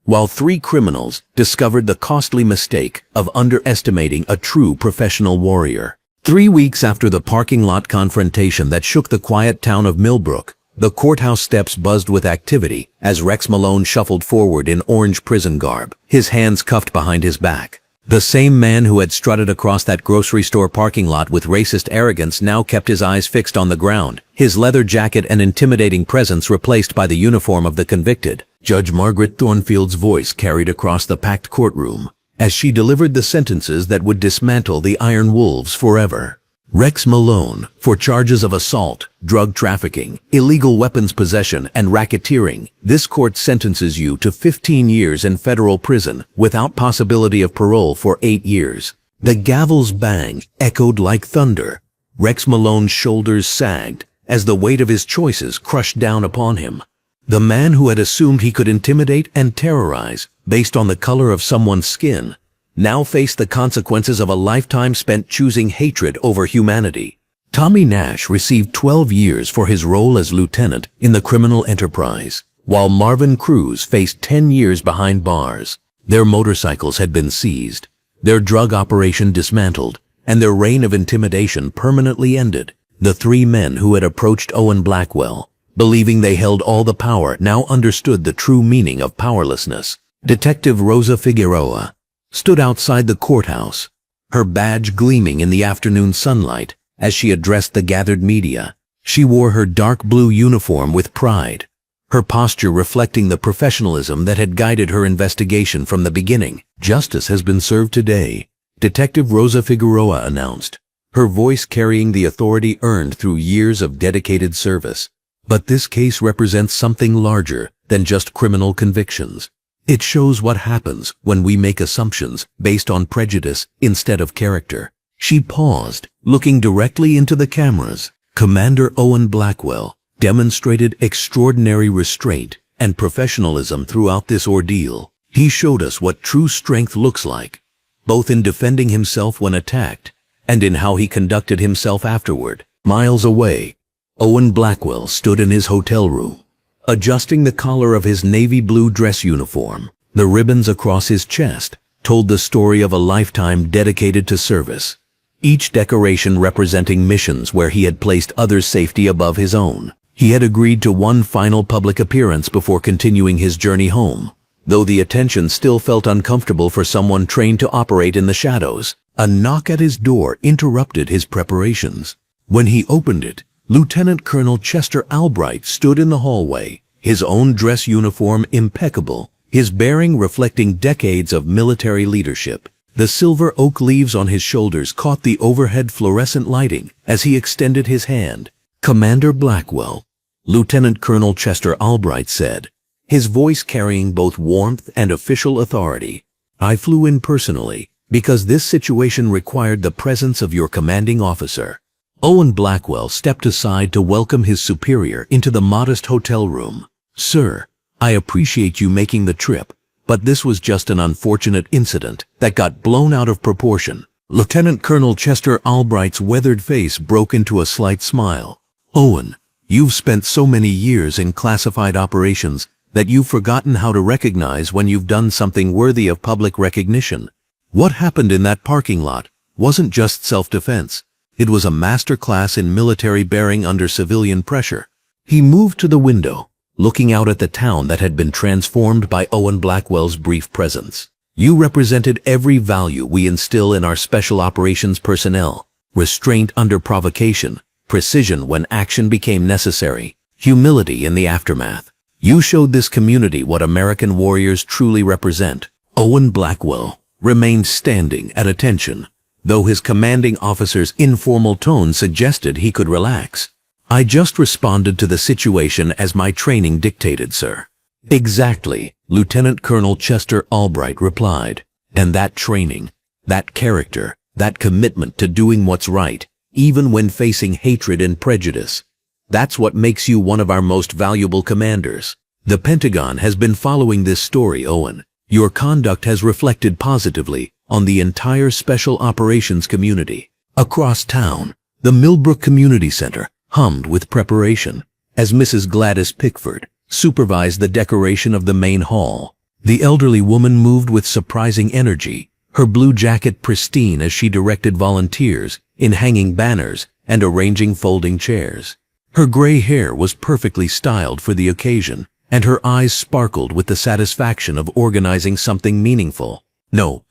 A: while 3 criminals discovered the costly mistake of underestimating a true professional warrior. 3 weeks after the parking lot confrontation that shook the quiet town of Millbrook, The courthouse steps buzzed with activity as Rex Malone shuffled forward in orange prison garb, his hands cuffed behind his back. The same man who had strutted across that grocery store parking lot with racist arrogance now kept his eyes fixed on the ground, his leather jacket and intimidating presence replaced by the uniform of the convicted. Judge Margaret Thornfield's voice carried across the packed courtroom as she delivered the sentences that would dismantle the Iron Wolves forever. Rex Malone, for charges of assault, drug trafficking, illegal weapons possession, and racketeering, this court sentences you to 15 years in federal prison without possibility of parole for 8 years. The gavel's bang echoed like thunder. Rex Malone's shoulders sagged as the weight of his choices crushed down upon him. The man who had assumed he could intimidate and terrorize based on the color of someone's skin now faced the consequences of a lifetime spent choosing hatred over humanity. Tommy Nash received 12 years for his role as lieutenant in the criminal enterprise, while Marvin Cruz faced 10 years behind bars. Their motorcycles had been seized, their drug operation dismantled, and their reign of intimidation permanently ended. The three men who had approached Owen Blackwell, believing they held all the power, now understood the true meaning of powerlessness. Detective Rosa Figueroa stood outside the courthouse, her badge gleaming in the afternoon sunlight as she addressed the gathered media. She wore her dark blue uniform with pride, her posture reflecting the professionalism that had guided her investigation from the beginning. "Justice has been served today," Detective Rosa Figueroa announced, her voice carrying the authority earned through years of dedicated service. "But this case represents something larger than just criminal convictions. It shows what happens when we make assumptions based on prejudice instead of character." She paused, looking directly into the cameras. Commander Owen Blackwell demonstrated extraordinary restraint and professionalism throughout this ordeal. He showed us what true strength looks like, both in defending himself when attacked and in how he conducted himself afterward. Miles away, Owen Blackwell stood in his hotel room, adjusting the collar of his navy blue dress uniform. The ribbons across his chest told the story of a lifetime dedicated to service, each decoration representing missions where he had placed others' safety above his own. He had agreed to one final public appearance before continuing his journey home, though the attention still felt uncomfortable for someone trained to operate in the shadows. A knock at his door interrupted his preparations. When he opened it, Lieutenant Colonel Chester Albright stood in the hallway, his own dress uniform impeccable, his bearing reflecting decades of military leadership. The silver oak leaves on his shoulders caught the overhead fluorescent lighting as he extended his hand. "Commander Blackwell," Lieutenant Colonel Chester Albright said, his voice carrying both warmth and official authority. "I flew in personally because this situation required the presence of your commanding officer." Owen Blackwell stepped aside to welcome his superior into the modest hotel room. "Sir, I appreciate you making the trip, but this was just an unfortunate incident that got blown out of proportion." Lieutenant Colonel Chester Albright's weathered face broke into a slight smile. "Owen, you've spent so many years in classified operations that you've forgotten how to recognize when you've done something worthy of public recognition. What happened in that parking lot wasn't just self-defense. It was a masterclass in military bearing under civilian pressure." He moved to the window, looking out at the town that had been transformed by Owen Blackwell's brief presence. "You represented every value we instill in our special operations personnel: restraint under provocation, precision when action became necessary, humility in the aftermath. You showed this community what American warriors truly represent." Owen Blackwell remained standing at attention, though his commanding officer's informal tone suggested he could relax. "I just responded to the situation as my training dictated, sir." "Exactly," Lieutenant Colonel Chester Albright replied. "And that training, that character, that commitment to doing what's right, even when facing hatred and prejudice, that's what makes you one of our most valuable commanders. The Pentagon has been following this story, Owen. Your conduct has reflected positively on the entire Special Operations community." Across town, the Millbrook Community Center hummed with preparation as Mrs. Gladys Pickford supervised the decoration of the main hall. The elderly woman moved with surprising energy, her blue jacket pristine as she directed volunteers in hanging banners and arranging folding chairs. Her gray hair was perfectly styled for the occasion, and her eyes sparkled with the satisfaction of organizing something meaningful. No,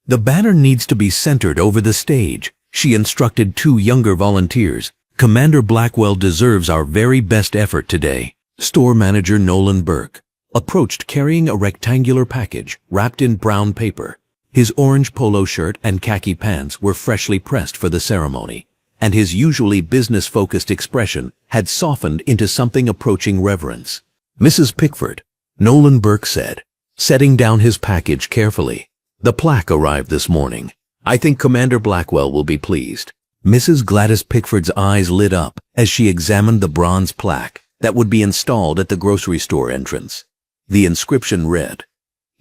A: the banner needs to be centered over the stage, she instructed two younger volunteers. Commander Blackwell deserves our very best effort today. Store manager Nolan Burke approached carrying a rectangular package wrapped in brown paper. His orange polo shirt and khaki pants were freshly pressed for the ceremony, and his usually business-focused expression had softened into something approaching reverence. Mrs. Pickford, Nolan Burke said, setting down his package carefully. The plaque arrived this morning. I think Commander Blackwell will be pleased. Mrs. Gladys Pickford's eyes lit up as she examined the bronze plaque that would be installed at the grocery store entrance. The inscription read,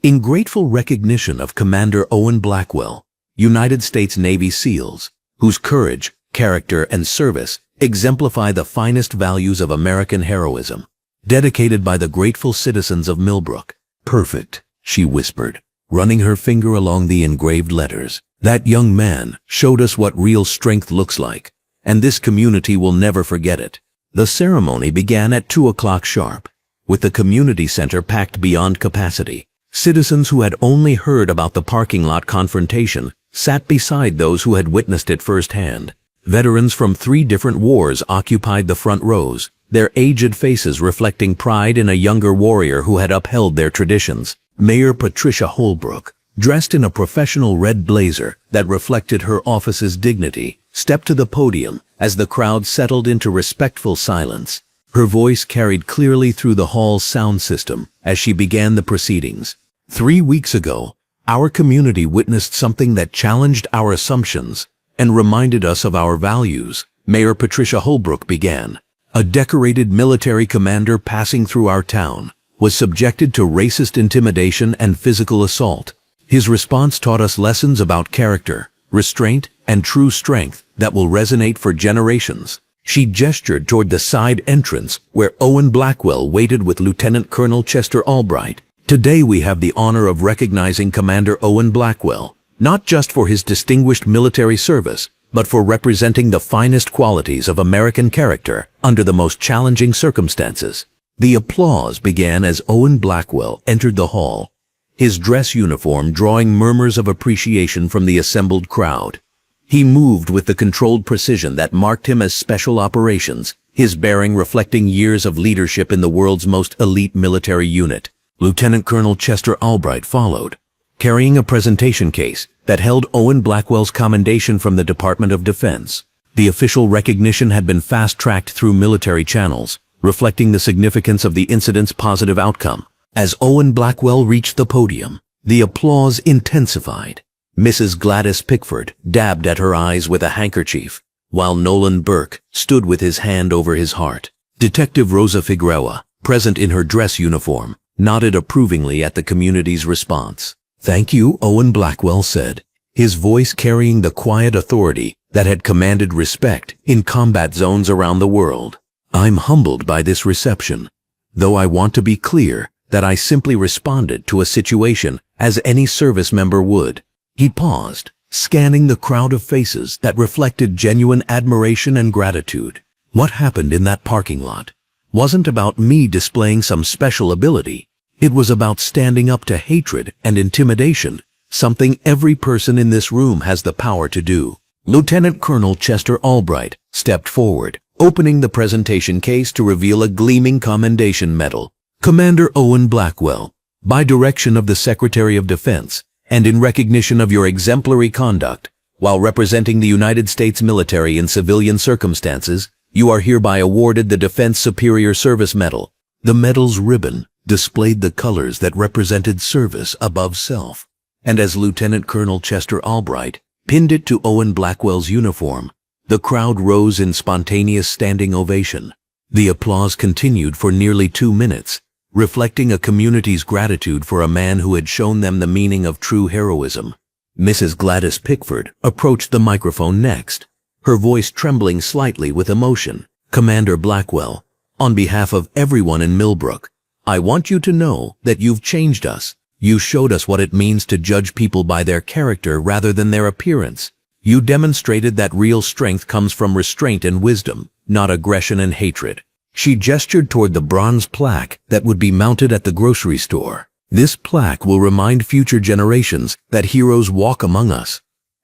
A: "In grateful recognition of Commander Owen Blackwell, United States Navy SEALs, whose courage, character, and service exemplify the finest values of American heroism, dedicated by the grateful citizens of Millbrook." Perfect, she whispered, running her finger along the engraved letters. That young man showed us what real strength looks like, and this community will never forget it. The ceremony began at 2 o'clock sharp, with the community center packed beyond capacity. Citizens who had only heard about the parking lot confrontation sat beside those who had witnessed it firsthand. Veterans from 3 different wars occupied the front rows, their aged faces reflecting pride in a younger warrior who had upheld their traditions. Mayor Patricia Holbrook, dressed in a professional red blazer that reflected her office's dignity, stepped to the podium as the crowd settled into respectful silence. Her voice carried clearly through the hall's sound system as she began the proceedings. 3 weeks ago, our community witnessed something that challenged our assumptions and reminded us of our values, Mayor Patricia Holbrook began. A decorated military commander passing through our town was subjected to racist intimidation and physical assault. His response taught us lessons about character, restraint, and true strength that will resonate for generations. She gestured toward the side entrance where Owen Blackwell waited with Lieutenant Colonel Chester Albright. Today we have the honor of recognizing Commander Owen Blackwell, not just for his distinguished military service, but for representing the finest qualities of American character under the most challenging circumstances. The applause began as Owen Blackwell entered the hall, his dress uniform drawing murmurs of appreciation from the assembled crowd. He moved with the controlled precision that marked him as special operations, his bearing reflecting years of leadership in the world's most elite military unit. Lieutenant Colonel Chester Albright followed, carrying a presentation case that held Owen Blackwell's commendation from the Department of Defense. The official recognition had been fast-tracked through military channels, reflecting the significance of the incident's positive outcome. As Owen Blackwell reached the podium, the applause intensified. Mrs. Gladys Pickford dabbed at her eyes with a handkerchief, while Nolan Burke stood with his hand over his heart. Detective Rosa Figueroa, present in her dress uniform, nodded approvingly at the community's response. "Thank you," Owen Blackwell said, his voice carrying the quiet authority that had commanded respect in combat zones around the world. "I'm humbled by this reception, though I want to be clear that I simply responded to a situation as any service member would." He paused, scanning the crowd of faces that reflected genuine admiration and gratitude. What happened in that parking lot wasn't about me displaying some special ability. It was about standing up to hatred and intimidation, something every person in this room has the power to do. Lieutenant Colonel Chester Albright stepped forward, opening the presentation case to reveal a gleaming commendation medal. "Commander Owen Blackwell, by direction of the Secretary of Defense, and in recognition of your exemplary conduct, while representing the United States military in civilian circumstances, you are hereby awarded the Defense Superior Service Medal." The medal's ribbon displayed the colors that represented service above self, and as Lieutenant Colonel Chester Albright pinned it to Owen Blackwell's uniform, the crowd rose in spontaneous standing ovation. The applause continued for nearly 2 minutes, reflecting a community's gratitude for a man who had shown them the meaning of true heroism. Mrs. Gladys Pickford approached the microphone next, her voice trembling slightly with emotion. "Commander Blackwell, on behalf of everyone in Millbrook, I want you to know that you've changed us. You showed us what it means to judge people by their character rather than their appearance. You demonstrated that real strength comes from restraint and wisdom. not aggression and hatred. She gestured toward the bronze plaque that would be mounted at the grocery store. This plaque will remind future generations that heroes walk among us.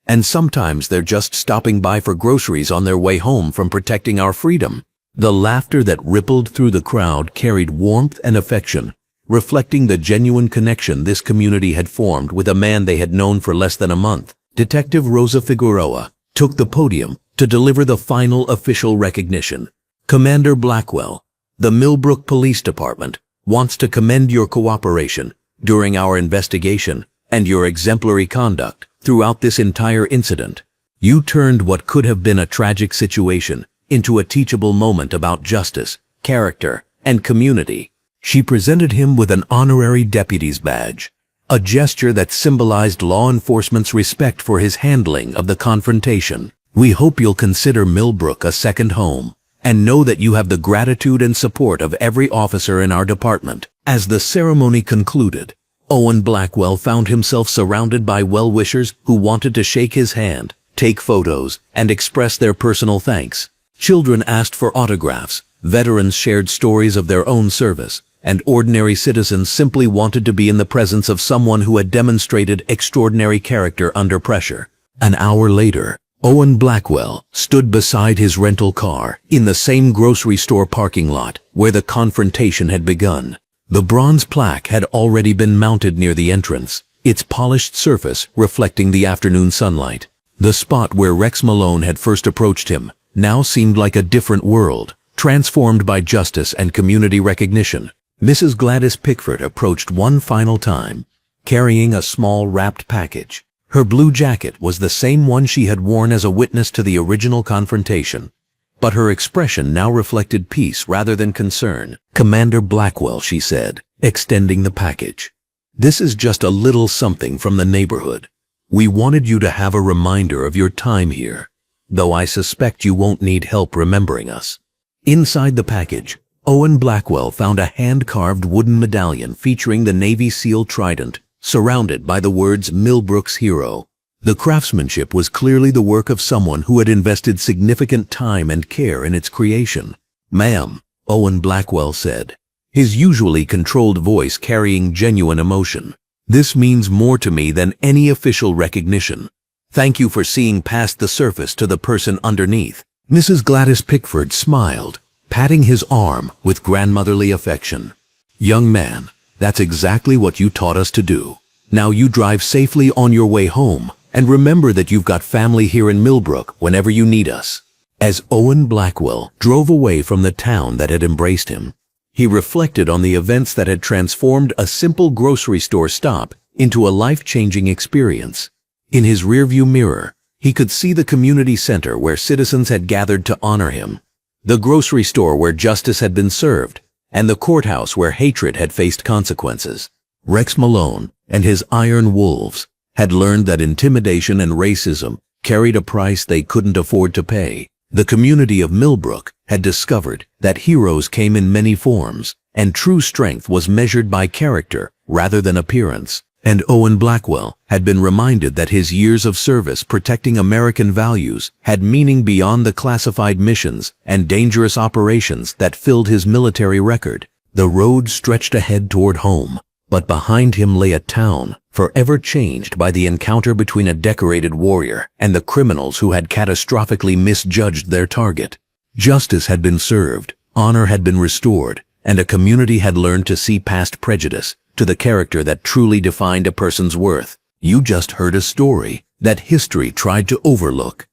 A: And sometimes they're just stopping by for groceries on their way home from protecting our freedom. The laughter that rippled through the crowd carried warmth and affection, reflecting the genuine connection this community had formed with a man they had known for less than a month. Detective Rosa Figueroa took the podium to deliver the final official recognition. Commander Blackwell, the Millbrook Police Department wants to commend your cooperation during our investigation and your exemplary conduct throughout this entire incident. You turned what could have been a tragic situation into a teachable moment about justice, character, and community. She presented him with an honorary deputy's badge, a gesture that symbolized law enforcement's respect for his handling of the confrontation. We hope you'll consider Millbrook a second home, and know that you have the gratitude and support of every officer in our department. As the ceremony concluded, Owen Blackwell found himself surrounded by well-wishers who wanted to shake his hand, take photos, and express their personal thanks. Children asked for autographs, veterans shared stories of their own service, and ordinary citizens simply wanted to be in the presence of someone who had demonstrated extraordinary character under pressure. An hour later, Owen Blackwell stood beside his rental car in the same grocery store parking lot where the confrontation had begun. The bronze plaque had already been mounted near the entrance, its polished surface reflecting the afternoon sunlight. The spot where Rex Malone had first approached him now seemed like a different world, transformed by justice and community recognition. Mrs. Gladys Pickford approached one final time, carrying a small wrapped package. Her blue jacket was the same one she had worn as a witness to the original confrontation, but her expression now reflected peace rather than concern. Commander Blackwell, she said, extending the package. This is just a little something from the neighborhood. We wanted you to have a reminder of your time here, though I suspect you won't need help remembering us. Inside the package, Owen Blackwell found a hand-carved wooden medallion featuring the Navy SEAL trident, surrounded by the words Millbrook's Hero. The craftsmanship was clearly the work of someone who had invested significant time and care in its creation. "Ma'am," Owen Blackwell said, his usually controlled voice carrying genuine emotion. "This means more to me than any official recognition. Thank you for seeing past the surface to the person underneath." Mrs. Gladys Pickford smiled, patting his arm with grandmotherly affection. "Young man, that's exactly what you taught us to do. Now you drive safely on your way home, and remember that you've got family here in Millbrook whenever you need us." As Owen Blackwell drove away from the town that had embraced him, he reflected on the events that had transformed a simple grocery store stop into a life-changing experience. In his rearview mirror, he could see the community center where citizens had gathered to honor him, the grocery store where justice had been served, and the courthouse where hatred had faced consequences. Rex Malone and his Iron Wolves had learned that intimidation and racism carried a price they couldn't afford to pay. The community of Millbrook had discovered that heroes came in many forms, and true strength was measured by character rather than appearance. And Owen Blackwell had been reminded that his years of service protecting American values had meaning beyond the classified missions and dangerous operations that filled his military record. The road stretched ahead toward home, but behind him lay a town forever changed by the encounter between a decorated warrior and the criminals who had catastrophically misjudged their target. Justice had been served, honor had been restored, and a community had learned to see past prejudice to the character that truly defined a person's worth. You just heard a story that history tried to overlook.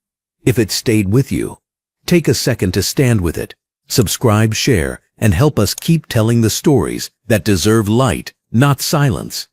A: If it stayed with you, take a second to stand with it. Subscribe, share, and help us keep telling the stories that deserve light, not silence.